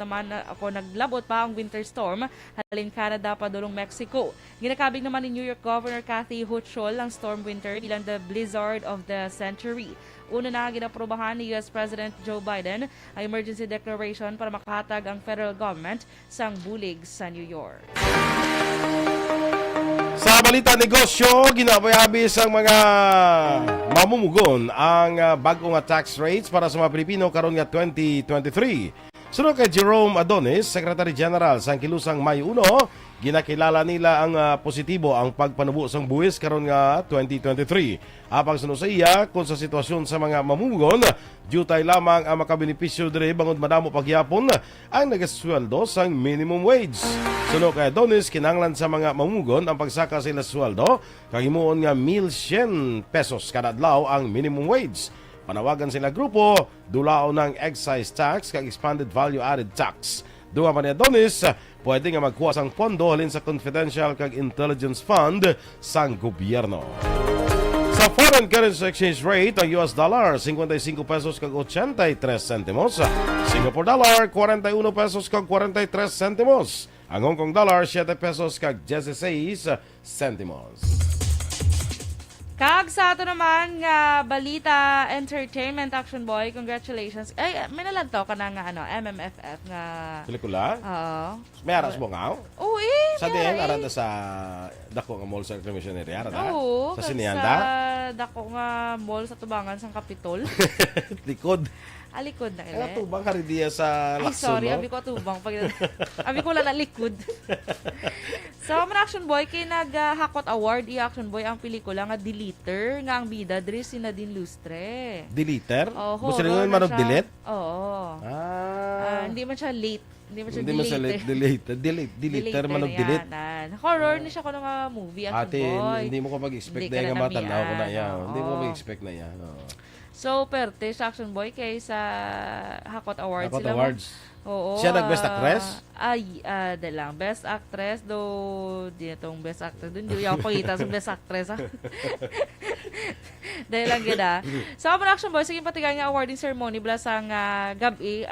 B: pa ang winter storm halin Canada padulong Mexico. Ginakabig naman ni New York Governor Kathy Hochul ang storm winter bilang the blizzard of the century. Una na ginaprobahan ni US President Joe Biden ang emergency declaration para makahatag ang federal government sang bulig sa New York.
A: Sa balita negosyo, ginabayabis ang mga mamumugon ang bagong tax rates para sa mga Pilipino karon nga 2023. Sunod kay Jerome Adonis, Secretary General sa Kilusang May 1, ginakilala nila ang positibo ang pagpanubo sang buwis karon nga 2023. Apang sunod sa iya, kung sa sitwasyon sa mga mamumugon, dutay lamang ang makabenepisyo diri bangod madamo pagyapon ang nagasweldo sang minimum wage. Sunod kay Adonis, kinanglan sa mga mamumugon ang pagsaka sila sweldo kag himuon nga 1,100 pesos kada adlaw ang minimum wage. Panawagan sila grupo, dulao ng excise tax kag expanded value-added tax. Duha pa ni Adonis, pwede nga magkuha sang pondo halin sa confidential kag intelligence fund sang gobyerno. Sa foreign currency exchange rate, ang US dollar 55 pesos kag 83 centimos, Singapore dollar 41 pesos kag 43 centimos, ang Hong Kong dollar 7 pesos kag 16 centimos.
B: Kag sa ato naman nga balita entertainment action boy, congratulations. Ay, may nalantaw ka na nga MMFF nga.
A: Pelikula?
B: Oo.
A: May aras mo nga?
B: Oo,
A: Sa din, aranda sa dako nga mall sa Reclamation area, aranda?
B: Oo.
A: Sa
B: Sa
A: Sinianda?
B: dako nga mall sa Tubangan sang Kapitol.
A: Likod.
B: Alikod na
A: Kaya
B: ile.
A: tubang karidiya sa
B: Ay,
A: Lacson,
B: sorry,
A: no?
B: abi ko tubang. Abi ko lang na likod. So, man action boy, kay nag-Hakot Award, i-action boy ang pelikula nga Deleter, nga ang bida, diri si Nadine Lustre.
A: Deleter?
B: Oh,
A: Gusto
B: horror
A: rin
B: na
A: man
B: siya.
A: delete?
B: Oo. Hindi man siya late. Hindi man siya
A: Hindi mo sa
B: deleter.
A: Deleter man og delete.
B: Horror ni siya ko nga movie, action
A: Ate,
B: boy.
A: hindi mo ko mag-expect
B: Hindi ka
A: na yung
B: na
A: matanaw ko na
B: namian,
A: yan. Hindi mo
B: oo.
A: mag-expect na yan. Oo.
B: So, perte sa action boy kay sa Hakot Awards.
A: Hakot
B: sila
A: Awards.
B: Oo.
A: Siya nag-best actress?
B: Lang. Best actress, though, di na tong best actress. Hindi ako pakita sa best actress, ha? Dahil lang ganda. So, ako action boy, sige patigan nga awarding ceremony bala sa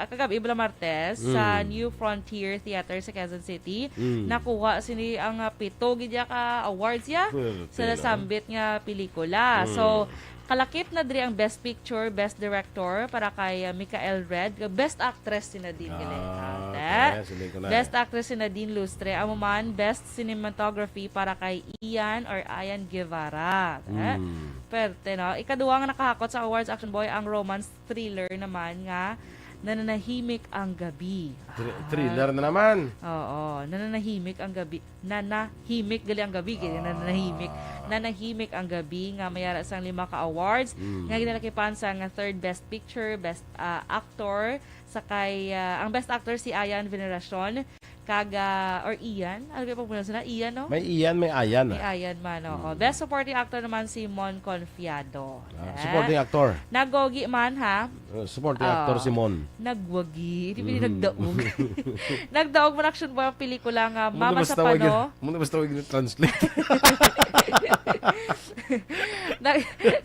B: kagabi bala Martes sa New Frontier Theater sa Quezon City. Nakuha sini ang pito gidya ka awards ya sa nasambit nga pelikula. So, kalakip na diri ang Best Picture, Best Director para kay Michael Red, Best Actress si Nadine Best Actress si Nadine Lustre, amo man Best Cinematography para kay Ian Guevara. Perte no. Ikaduwa nga nakahakot sa awards action boy ang romance thriller naman nga Nananahimik ang Gabi.
A: Thriller na naman.
B: Oo, nananahimik ang gabi. Nanahimik gali ang gabi, nananahimik. Nanahimik ang gabi nga mayara sang 5 ka awards. Nga ginalakipan sa nga third best picture, best actor, sakay ang best actor si Ayan Veneracion, kaga or Ian. Ano ba yung na? Ian, no?
A: May Ian, may Ayan.
B: May Ayan man, oo. Best supporting actor naman si Mon Confiado.
A: Supporting actor.
B: Nagogi man, ha?
A: Supporting actor si Mon.
B: Nagwagi. Hindi pili nagdaog. Nagdaog man action boy ang pelikula nga Mama sa Pano.
A: Muna basta tawag translate.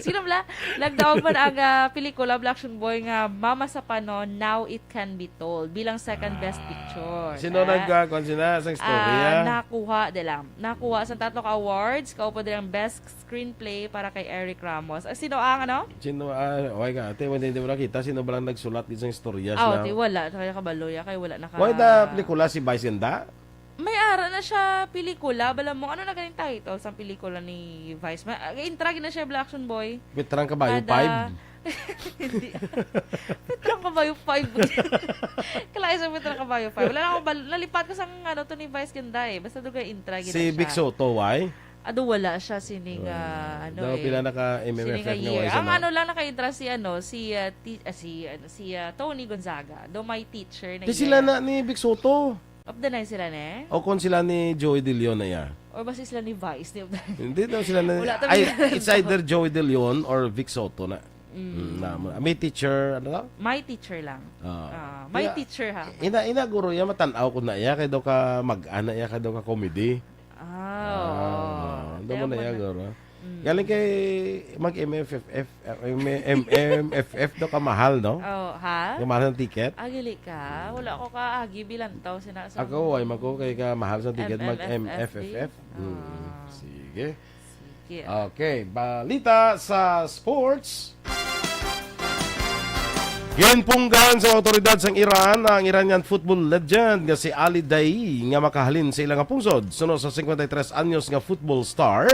B: Sino bala? Nagdaog man ang pelikula action boy nga Mama sa Pano, Now It Can Be Told bilang second best picture.
A: Sino nagkakonsina sa istorya?
B: Nakuha sa 3 awards. Kaupo din ang best screenplay para kay Eric Ramos. Sino ang ano?
A: Sino, okay ka, ate, hindi mo nakita, sino ba lang nagsulat din sa istorya?
B: Wala. Kaya kabaloya, kaya wala naka...
A: Why na pelikula si Vice Ganda?
B: May ara na siya pelikula. Bala mo, ano na galing title sa pelikula ni Vice? Intragi na siya, Black Action Boy.
A: Veteran Kabayo 5?
B: Hindi. Veteran Kabayo 5. Kalahin sa Veteran Kabayo 5. Wala na ako, nalipat ko sa to ni Vice Ganda eh. Basta doon intragi na siya.
A: Si Vic Soto, why?
B: Wala siya sining
A: pila naka MMFF nga why
B: ang lang naka-intra si Tony Gonzaga. Do my teacher na.
A: Di sila na ni Vic Soto.
B: Of the night sila ne?
A: O kung sila ni Joey De Leon na ya?
B: Or ba sila ni Vice?
A: Hindi daw sila na... it's either Joey De Leon or Vic Soto na. May teacher, ano lang?
B: My teacher lang. My teacher ha.
A: Ina guro ya matanaw ko na ya kay daw ka mag-ana ya kay daw ka comedy. Daw mo na ya guro. Galing kay mag-MFFF daw ka mahal, no?
B: Ha?
A: Yung mahal ng ticket?
B: Agili ka? Wala ko kaagi bilang tao sinasama.
A: Ako, ay mako kay ka mahal sa ticket mag-MFFF. Sige. Okay, balita sa sports. Ginpunggan sa otoridad sang Iran ang Iranian football legend nga si Ali Daei nga makahalin sa ilang pungsod. Suno sa 53 anyos nga football star,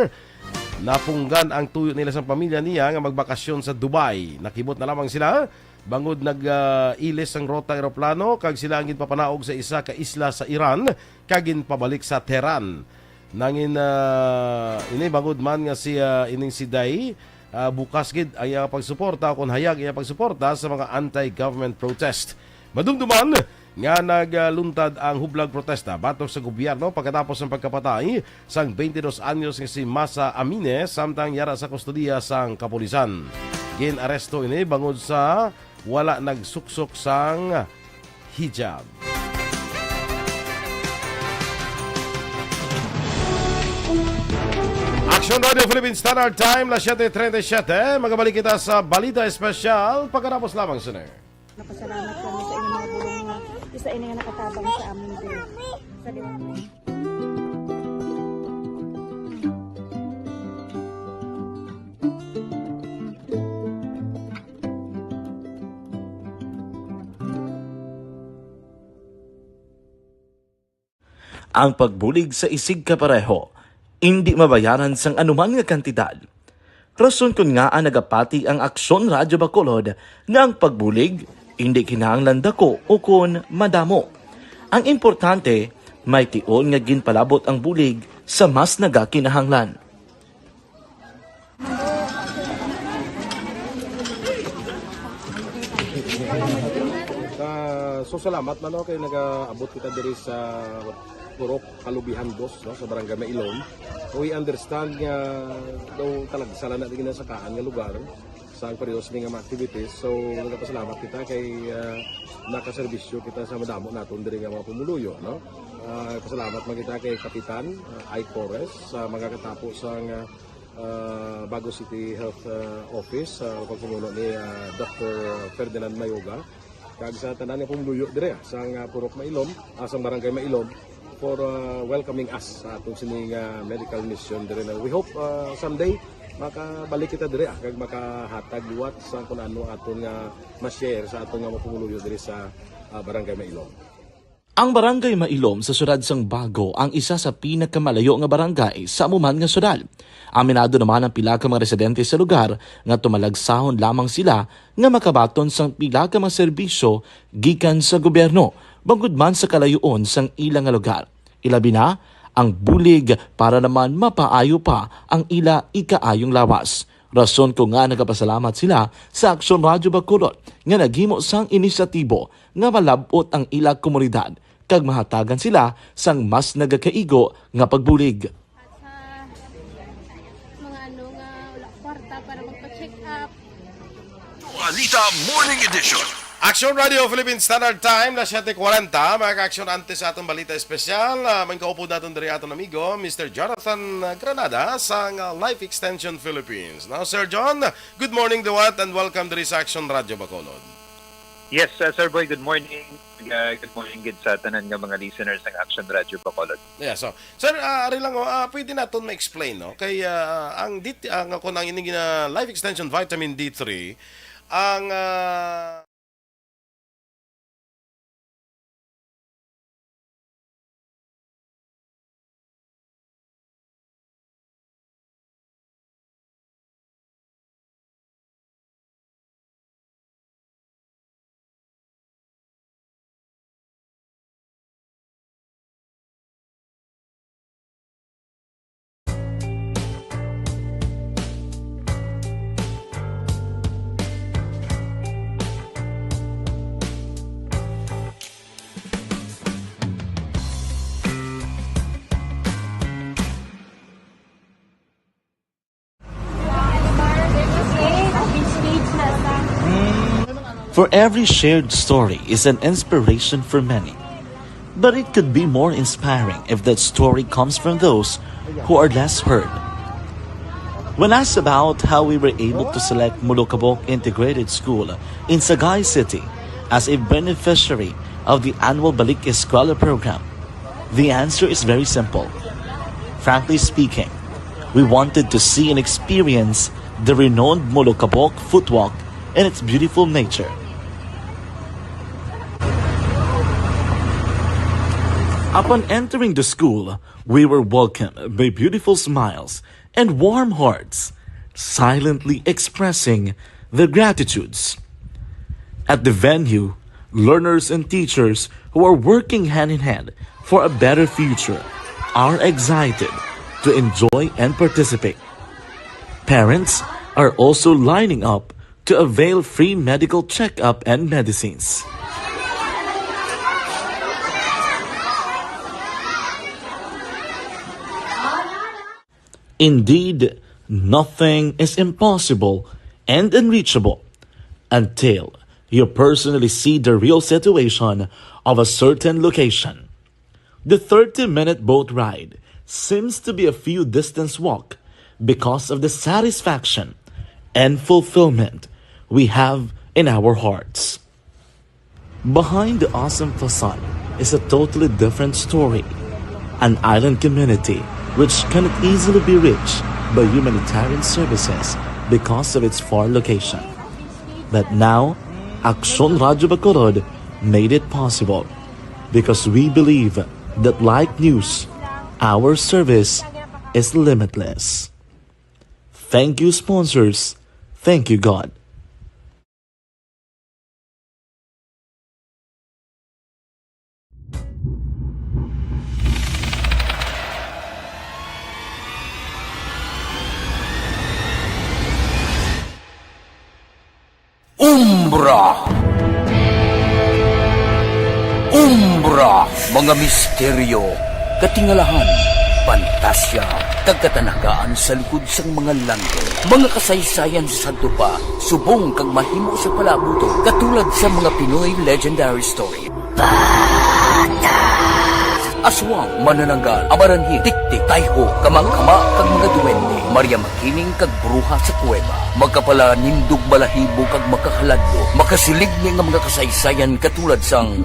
A: napunggan ang tuyo nila sa pamilya niya nga magbakasyon sa Dubai. Nakibot na lamang sila bangod nag-ilis ang rota aeroplano kag sila ang ginpapanaog sa isa ka isla sa Iran kag ginpabalik sa Tehran. Nangin ini bangod man nga ining si Daei bukas gid ay pagsuporta kung hayag iya pagsuporta sa mga anti-government protest. Madumduman nga nagluntad ang hublag protesta batok sa gobyerno pagkatapos ng pagkapatay sang 22 anyos nga si Masa Amine samtang yara sa kustodiya sang kapulisan. Ginaresto ini bangod sa wala nagsuksok sang hijab. Action Radio Philippines Standard Time, las 7:37. Magabalik kita sa Balita Espesyal pagkatapos lamang sir.
F: Napasalamat kami sa inyong mga bulong nga isa ini nga nakatabang sa aming Diyos. Sa liwanag.
G: Ang pagbulig sa isig kapareho, hindi mabayaran sang anuman nga kantidad. Rason kun nga ang nagapati ang Aksyon Radyo Bacolod nga ang pagbulig hindi kinahanglan dako o kun madamo. Ang importante, may tion nga ginpalabot ang bulig sa mas nagakinahanglan.
H: So salamat man kay nag-abot kita diri sa Purok Kalubihan Boss, no, sa Barangay Mailom. We understand nga daw talaga sala na din sa kaan nga lugar sa periodos ng mga activities. So nagpasalamat kita kay nakaserbisyo kita sa madamo naton diri nga mga pumuluyo, no. Pasalamat man kita kay Kapitan I. Torres sa mga katapos sang Bago City Health Office sa pagpumuno ni Dr. Ferdinand Mayoga kag sa tanan nga pumuluyo dire sa Purok Mailom, sa Barangay Mailom for welcoming us sa atong sining medical mission dire. We hope someday makabalik kita dire kag makahatag liwat sa kung ano aton nga ma-share sa aton nga mapumuluyo dire sa Barangay Mailom.
G: Ang Barangay Mailom sa siyudad sang Bago ang isa sa pinakamalayo nga barangay sa amuman nga siyudad. Aminado naman ang pila ka mga residente sa lugar nga tumalagsahon lamang sila nga makabaton sang pila ka mga serbisyo gikan sa gobyerno bangod man sa kalayoon sang ilang nga lugar. Ilabi na ang bulig para naman mapaayo pa ang ila ikaayong lawas. Rason ko nga nagapasalamat sila sa Aksyon Radyo Bacolod nga naghimo sang inisyatibo nga malabot ang ila komunidad kag mahatagan sila sang mas nagakaigo nga pagbulig.
I: Sa mga ano nga wala kwarta para magpa-check up.
K: Anita Morning Edition.
A: Action Radio Philippine Standard Time na 7:40. Mga ka-action antes sa atong balita espesyal. May kaupo natin diri atong amigo, Mr. Jonathan Granada sa Life Extension Philippines. Now, Sir John, good morning Duwat and welcome diri sa Action Radio Bacolod.
L: Yes, Sir Boy, good morning. Good morning gid sa tanan nga mga listeners ng Action Radio Bacolod.
A: Yeah, so Sir, ari lang pwede naton ma-explain no kay ang kung ang ining Life Extension Vitamin D3 ang
G: For every shared story is an inspiration for many. But it could be more inspiring if that story comes from those who are less heard. When asked about how we were able to select Mulukabok Integrated School in Sagay City as a beneficiary of the annual Balik Eskwela program, the answer is very simple. Frankly speaking, we wanted to see and experience the renowned Mulukabok footwalk and its beautiful nature. Upon entering the school, we were welcomed by beautiful smiles and warm hearts, silently expressing their gratitudes. At the venue, learners and teachers who are working hand in hand for a better future are excited to enjoy and participate. Parents are also lining up to avail free medical checkup and medicines. Indeed, nothing is impossible and unreachable until you personally see the real situation of a certain location. The 30-minute boat ride seems to be a few distance walk because of the satisfaction and fulfillment we have in our hearts. Behind the awesome facade is a totally different story. An island community which cannot easily be reached by humanitarian services because of its far location. But now, Action Radio Bacolod made it possible because we believe that like news, our service is limitless. Thank you, sponsors. Thank you, God.
K: Umbra, mga misteryo, katingalahan, pantasya, kagkatanagaan sa likod sang mga langit. Mga kasaysayan sa Santo Pa, subong kag mahimo sa palabuto, katulad sa mga Pinoy legendary story. Aswang, manananggal, amaranhi, tiktik, tayho, kamang-kama, kag mga duwende, Maria Makining kag bruha sa kuweba, magkapala nindog balahibo kag makahaladlo, makasilig ni nga mga kasaysayan katulad sang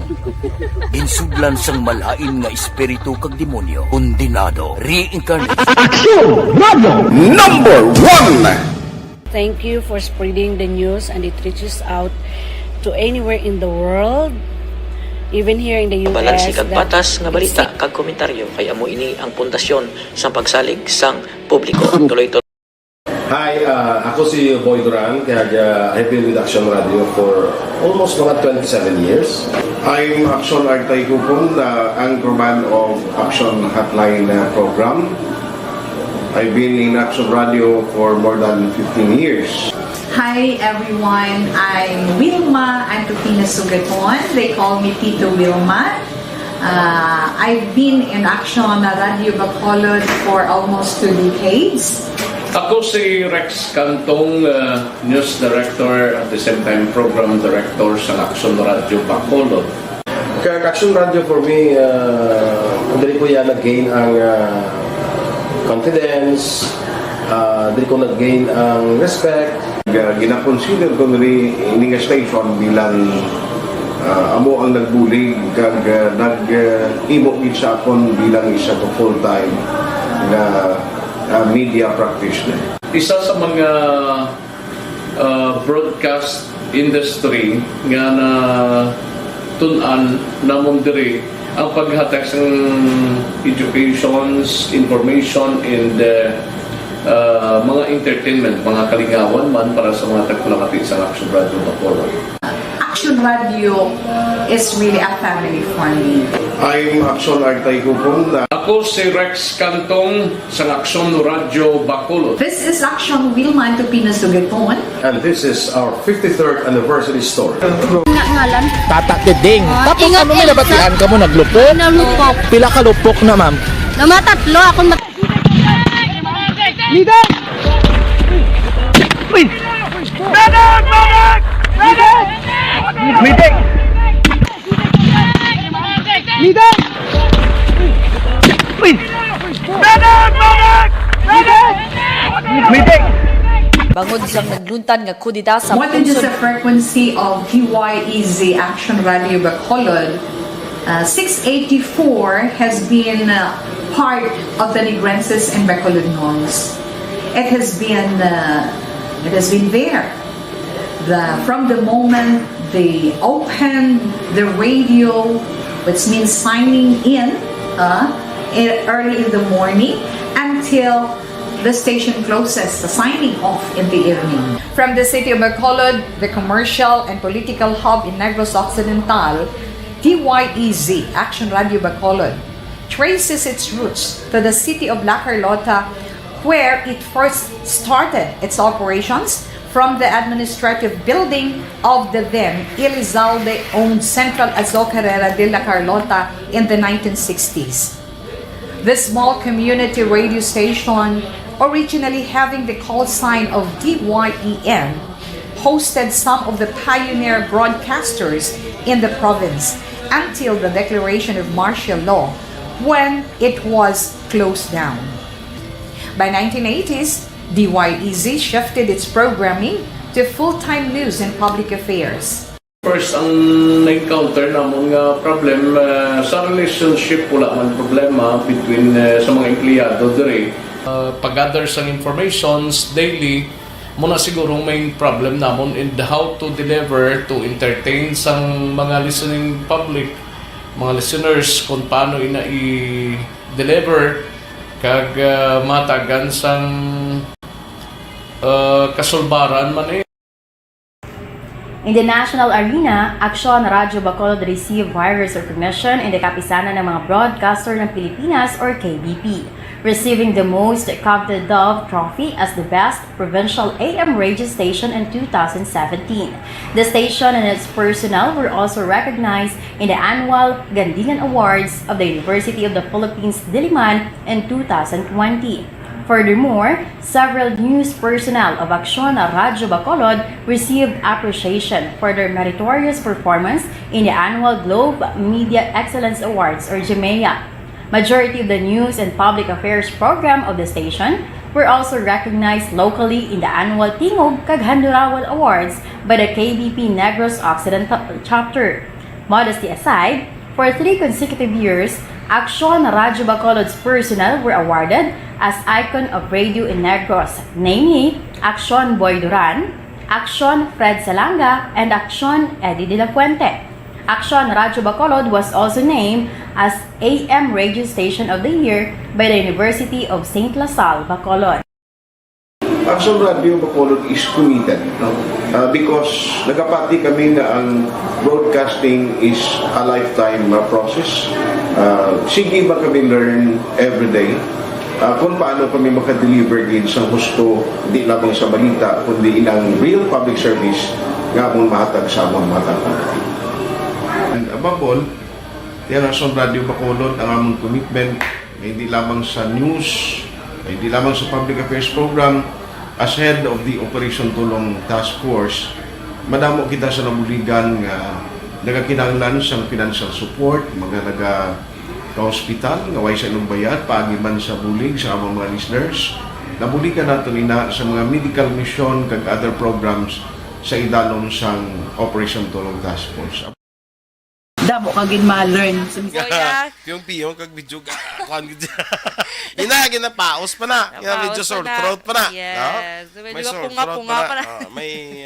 K: insudlan sang malain nga espiritu kag demonyo, kondinado, reincarnate.
M: Action Radio number 1.
F: Thank you for spreading the news and it reaches out to anywhere in the world. Even here in the US.
N: Balansi kag patas nga balita kag komentaryo kay amo ini ang pundasyon sa pagsalig sang publiko. Tuloy-tuloy.
H: Hi, ako si Boy Duran, kaya I've been with Action Radio for almost mga 27 years. I'm Action Artay Kupon, anchorman of Action Hotline program. I've been in Action Radio for more than 15 years.
O: Hi everyone, I'm Wilma Antopina Sugaton. They call me Tito Wilma. I've been in Action Radio Bacolod for almost 2 decades.
D: Ako si Rex Cantong, News Director at the same time Program Director sa Action Radio Bacolod.
H: Kaya Action Radio for me, dali ko yan nag-gain ang confidence, dali ko nag-gain ang respect.
E: Gina-consider ko ni nga station bilang amo ang nagbulig kag nag-imo gid sa akon bilang isa to full-time na media practitioner.
D: Isa sa mga broadcast industry nga na tun-an namon diri ang paghatag ng educations, information, and mga entertainment, mga kalingawan man para sa mga tagpulakati sa Action Radio Bacolod.
O: Action Radio is really a family for me.
E: I'm Action Artay Kupong.
D: Ako si Rex Cantong sa Action Radio Bacolod.
O: This is Action Wilma Tupinas Dugeton.
H: And this is our 53rd anniversary story.
I: Ngalan.
M: Tata Keding. Tapos
I: Ingat,
M: ano may nabatian ka mo naglupok?
I: Nalupok.
M: Pila ka lupok na ma'am?
I: Namatatlo ako
M: Leader! Uy! Medic! Medic! Medic! Medic! Leader! Uy! Medic! Medic! Medic! Medic!
B: Bangod siyang nagluntad nga kudita sa
O: What is the frequency of DYEZ Action Radio Bacolod? 684 has been part of the Negrenses and Bacolod Norms. It has been there. From the moment they opened the radio, which means signing in early in the morning until the station closes, the signing off in the evening. From the city of Bacolod, the commercial and political hub in Negros Occidental, DYEZ, Action Radio Bacolod, traces its roots to the city of La Carlota, where it first started its operations from the administrative building of the then Elizalde-owned Central Azocarrera de La Carlota in the 1960s. This small community radio station, originally having the call sign of DYEN, hosted some of the pioneer broadcasters in the province until the declaration of martial law, when it was closed down. By 1980s, DYEZ shifted its programming to full-time news and public affairs.
D: First, ang na-encounter namon nga problem sa relationship, wala man problema between sa mga empleyado diri. Pag-gather sa informations daily, muna siguro main problem namon in how to deliver, to entertain sang mga listening public, mga listeners, kung paano ina i-deliver kag matagan sang kasulbaran man eh.
P: In the national arena, Action Radio Bacolod received virus recognition in the kapisanan ng mga broadcaster ng Pilipinas or KBP, receiving the most coveted Dove Trophy as the best provincial AM radio station in 2017. The station and its personnel were also recognized in the annual Gandingan Awards of the University of the Philippines, Diliman in 2020. Furthermore, several news personnel of Action Radio Bacolod received appreciation for their meritorious performance in the annual Globe Media Excellence Awards or GMEA. Majority of the news and public affairs program of the station were also recognized locally in the annual Tingog kag Handurawal Awards by the KBP Negros Occidental Chapter. Modesty aside, for 3 consecutive years, Action Radio Bacolod's personnel were awarded as Icon of Radio in Negros, namely Action Boy Duran, Action Fred Salanga, and Action Eddie De La Fuente. Action Radio Bacolod was also named as AM Radio Station of the Year by the University of St. La Salle, Bacolod.
E: Action Radio Bacolod is committed, no? Because nagapati kami na ang broadcasting is a lifetime process. Sige ba kami learn every day kung paano kami makadeliver din sa gusto, hindi lamang sa balita, kundi ilang real public service nga mong mahatag sa among mga tao. And above all,
Q: Yan ang Son Radio Bacolod ang among commitment hindi lamang sa news, hindi lamang sa public affairs program. As head of the Operation Tulong Task Force, madamo kita sa nabuligan nga nagakinahanglan sa financial support, mga ka-hospital, nga way sa inong bayad, paagiman sa bulig sa among mga listeners. Nabuligan nato nina sa mga medical mission kag other programs sa idalom sang Operation Tulong Task Force.
O: Damo kagin ma-learn.
A: Piyong-piyong kag video ka. Ina ginapaos pa na. Ina medyo sore throat pa na.
B: Yes.
A: No?
B: Medyo punga-punga pa na.
A: May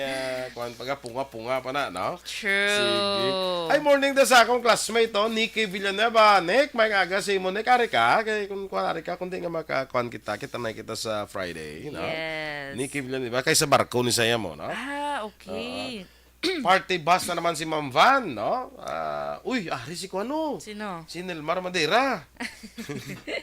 A: kuan paga punga-punga pa na, no?
B: True.
A: Sige. Ay, morning da sa akong classmate to, Nikki Villanueva. Nick, may aga si mo Nick ari ka kay kun ari ka kundi nga maka-kuan kita na kita sa Friday, no?
B: Yes.
A: Nikki Villanueva kay sa barko ni saya mo, no?
B: Ah, okay.
A: Party bus na naman si Ma'am Van, no? Ari si Kuano.
B: Sino?
A: Si Nelmar Madeira.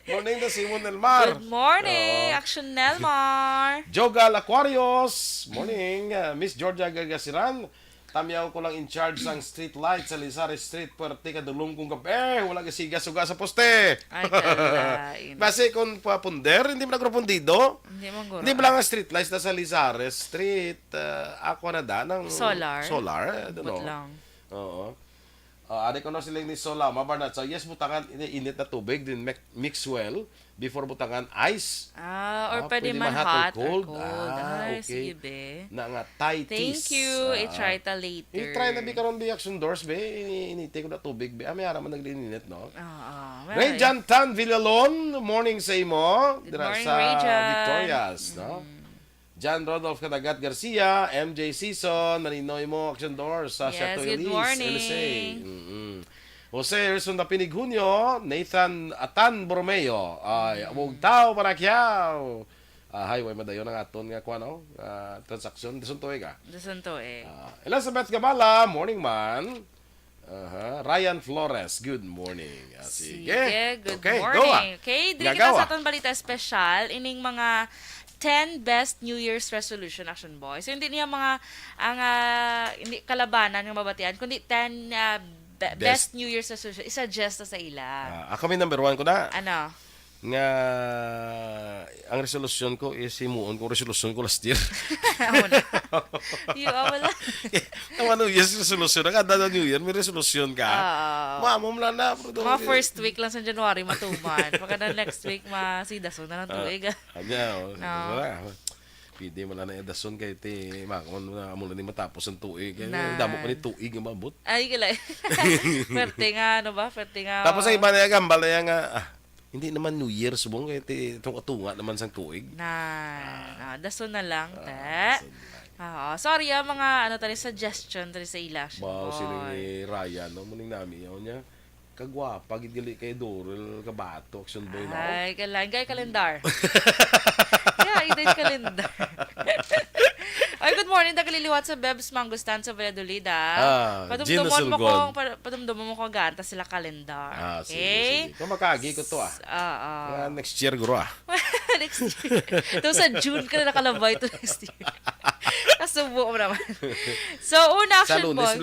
A: Morning na si Nelmar.
B: Good morning, Action Nelmar.
A: Jogal Aquarius. Morning, Miss Georgia Gagasiran. Tamyaw ko lang in charge ng street light sa Lizares Street. Puwerte ka dulong kong gabi. Wala ka siga-suga sa poste.
B: Ay, kalain.
A: Base kung papunder, hindi mo nagrupundido. Hindi mo lang ang street lights na sa Lizares Street. Ako na da ng
B: Solar.
A: Solar.
B: Bot lang.
A: Oo. Ari ko na sila ni Sola, mabarnat. So, yes, butangan init na tubig, din mix well before butangan ice.
B: Or pwede man hot or cold.
A: Okay.
B: Sige, be.
A: Na nga, tighties.
B: Thank you. I-try ta later.
A: I-try na bi karon bi action doors, be. Initi ko na tubig, be. May ara man naglininit, no?
B: Well,
A: Ray Jan Tan Villalon, morning sa imo.
B: Good
A: Dira
B: morning,
A: sa
B: Ray Jan.
A: Victorias, no? John Rodolph Cadagat Garcia, MJ Season, Maninoy mo, Action Doors, Sasha
B: Yes,
A: Toyelis,
B: good morning.
A: LSA. Jose Erson na Pinigunyo, Nathan Atan Borromeo, ay, amog tao para kyaw. Hay, way madayo ng aton nga kuha, no? Transaction, disuntoy ka.
B: Disuntoy.
A: Elizabeth Gabala, morning man. Ryan Flores, good morning.
B: Sige, good
A: okay,
B: morning. Okay, dili kita
A: Gagawa.
B: sa aton balita special, ining mga 10 best New Year's resolution, Action Boys. So, hindi niya mga hindi kalabanan ng mabatian, kundi 10 best New Year's resolution. I-suggest sa ila.
A: Ako may number 1 ko na.
B: Ano?
A: Nga ang resolution ko is himuon ko resolution ko last year.
B: Wala.
A: Ang New Year's resolution, kada New Year may resolution ka. Mamom lang na.
B: Mga first week lang sa January matuman. Pagka next week masidaso na ng tuig.
A: Wala. Pwede mo na edason kay ti makon na amo ni matapos ang tuig. Damo pa ni tuig nga mabot.
B: Ay gila. Pwerte nga ano ba? Pwerte nga.
A: Tapos ang iba na gambal na nga hindi naman New Year subong kay itong katunga naman sang tuig.
B: Dason na lang, te. Sorry mga tali suggestion tali sa ila.
A: Wow, sila ni Ryan, no? Muning nami yun niya. Kagwapa, gidili kay Dorel, kabato, action boy na.
B: Ay, gay kalendar. Ito yung kalendar. Ay, good morning. Nagaliliwat sa Bebs Mangustan sa Valladolid, Padumdumon mo ko ganta sila kalendar. Okay?
A: Sige. Kung makagi ko to, next year, guro,
B: Next year. Ito sa June ka na nakalabay ito next year. Kasubo mo naman. So, una action
A: Sa Lunes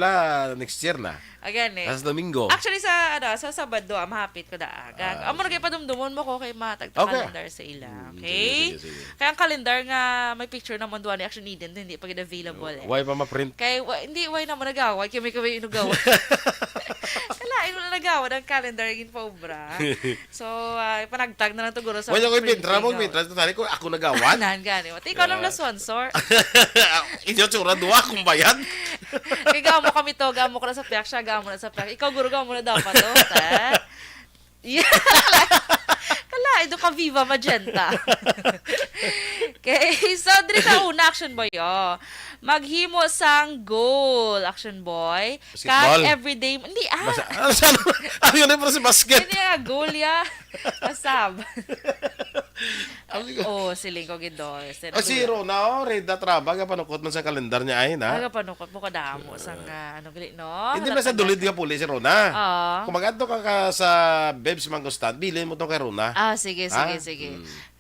A: next year na.
B: Again
A: As Domingo.
B: Actually sa Sabado, mahapit ko da. Amo na kay padumdumon mo ko kay matag calendar sa ila. Okay?
A: Sige.
B: Kaya ang calendar nga may picture na mundo ni Action Eden hindi pa available
A: Why pa ma-print?
B: Kay why na mo nagawa, kay may inugawa. Kalain mo na nagawa ng calendar gin pa obra. So, panagtag na lang to guro sa.
A: Wala ko ibintra mo, tali ko ako nagawan.
B: Nan gani. Wati ikaw naman na sponsor.
A: Inyo tsura duwa kung bayad.
B: Kay gamo kami to, gamo ko na sa piyak siya, gamo na sa piyak. Ikaw guro gamo na dapat to, Kala, ito ka Viva Magenta. Okay, so dito sa una, Action Boy, maghimo sang goal, Action Boy.
A: Basketball?
B: Kag everyday, hindi,
A: Ano yun para sa basket?
B: Hindi goal ya. Kasab. Si Lingko Gidol.
A: Si Rona, red na traba, panukot man sa kalendar niya ay na.
B: Panukot mo kadamo sang gali, no?
A: Hindi na sa dulid nga puli si Rona. Kung magadto ka sa Bebs Mangustan, bilhin mo tong kay Rona.
B: Sige.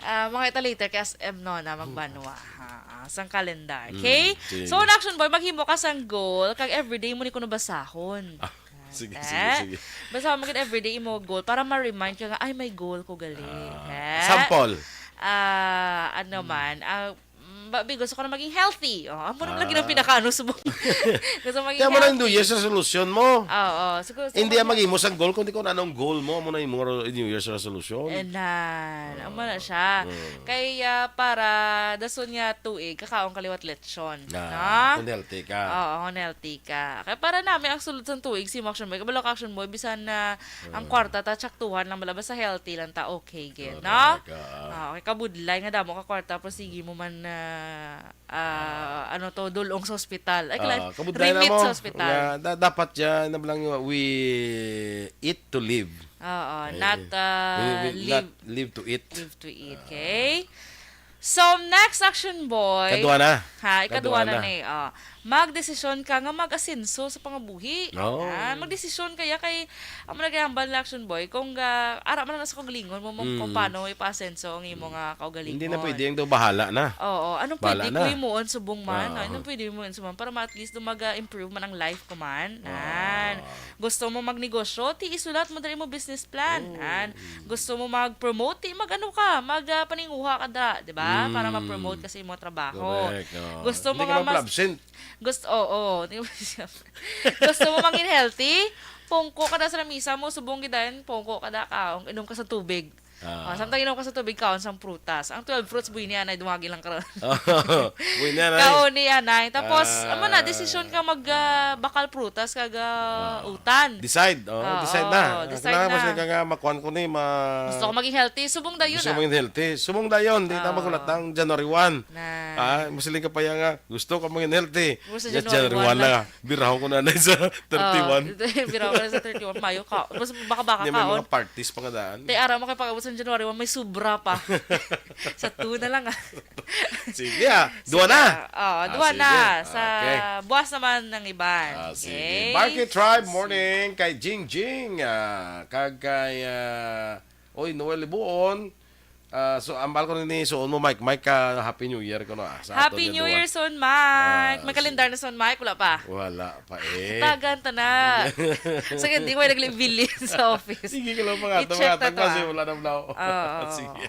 B: Mga ita later kay SM no na magbanwa. Sang kalendar. Okay? So, Action Boy, maghimo ka sang goal kag everyday mo ni kuno basahon.
A: Sige,
B: Eh?
A: sige.
B: Basta mo everyday mo goal para ma-remind ka nga, ay, may goal ko gali.
A: Sample.
B: Ano man, gusto ko na maging healthy. Amo na lagi ng pinakaano subong. Gusto maging
A: Kaya mo na
B: healthy.
A: yung New Year's resolution mo.
B: Oo. Siguro,
A: Hindi ang maging mo sa goal, kundi kung anong goal mo, amo na yung mga New Year's resolution.
B: Amo na siya. Kaya para dason nga tuig, kakaong kaliwat lechon.
A: Kung healthy ka.
B: Oo, kung healthy ka. Kaya para namin ang sulod sa tuig, si Action Boy, kabalok Action Boy, bisan na ang kwarta, ta tsaktuhan lang malabas sa healthy lang ta, okay, get, no? Okay, kabudlay nga damo ka kwarta, pero sige mo man dulong sa ospital. Ay,
A: kabudlay na
B: remit
A: mo.
B: sa ospital.
A: Dapat dyan, na lang yung we eat to live.
B: Oo, not
A: live to eat.
B: Live to eat, okay? So, next Action Boy.
A: Kadua na.
B: Ikadua na ni. Magdesisyon ka nga mag-asenso sa pangabuhi. Magdesisyon kaya kay ang nagayambal na Action Boy kung ara man na sa kagalingon mo kung paano ipa-asenso ang imo nga kaugalingon.
A: Hindi na pwede yung daw bahala na.
B: Oo. Anong
A: Bahala
B: pwede
A: na.
B: ko imuon subong man? Anong pwede imuon subong para at least mag-improve man ang life ko man. Gusto mo magnegosyo, ti isulat mo dali mo business plan. Gusto mo mag-promote, magpaninguha ka da, di ba? Para ma-promote kasi mo trabaho.
A: Correct.
B: Gusto mo
A: Hindi ka
B: nga
A: absent.
B: Gusto mo mangin healthy? Pungko ka na sa lamisa mo, subong gidayon, pungko ka na kaong, inom ka sa tubig. Samtang inom ka sa tubig, kaon sang prutas. Ang 12 fruits, buhay niya, anay, dumagi lang karon.
A: Buhay niya, anay.
B: Kaon niya, anay. Tapos, desisyon ka bakal prutas, utan.
A: Decide. Decide na.
B: Decide
A: Kailangan
B: na.
A: mo siya nga makuhan ko ni
B: Gusto ko maging healthy, subong dayon
A: Gusto mo maging healthy. Subong dayon. Di na magulat ng January 1. Masiling ka pa yan nga. Gusto ka maging healthy.
B: Gusto
A: January 1 na. Birahon ko na sa 31.
B: Birahon ko na sa 31. Mayo ka. Baka
A: Hindi may
B: kaon.
A: mga parties pa nga daan.
B: Tay ara mo kay pag-abot sa January 1, may sobra pa. Sa 2 na lang
A: Sige Dua na.
B: Dua na.
A: Sige.
B: Sa buwas naman ng iban.
A: Sige. Market Tribe morning kay Jing Jing. Kag kay Noel Libuon. So ambal ko ni suon mo Mike. Happy New Year ko na.
B: Happy New Year son Mike. May kalendar na son Mike, wala pa.
A: Wala pa
B: Tagan ta na. So hindi ko naglibili sa office.
A: Sige ka lang mga
B: I-check ta
A: kasi wala na blaw.
B: Oo.
A: Sige.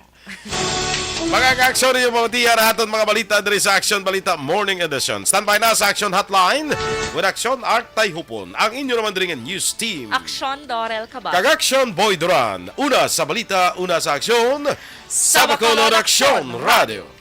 A: Mga ka-action yung mga tiyar aton mga balita diri sa Action Balita Morning Edition. Standby na sa Action Hotline with Action Art Tayhupon. Ang inyo naman diri news team.
B: Action Dorel Cabal.
A: Kag-Action Boy Duran. Una sa balita, una sa aksyon. Sa Bacolod Action Radio.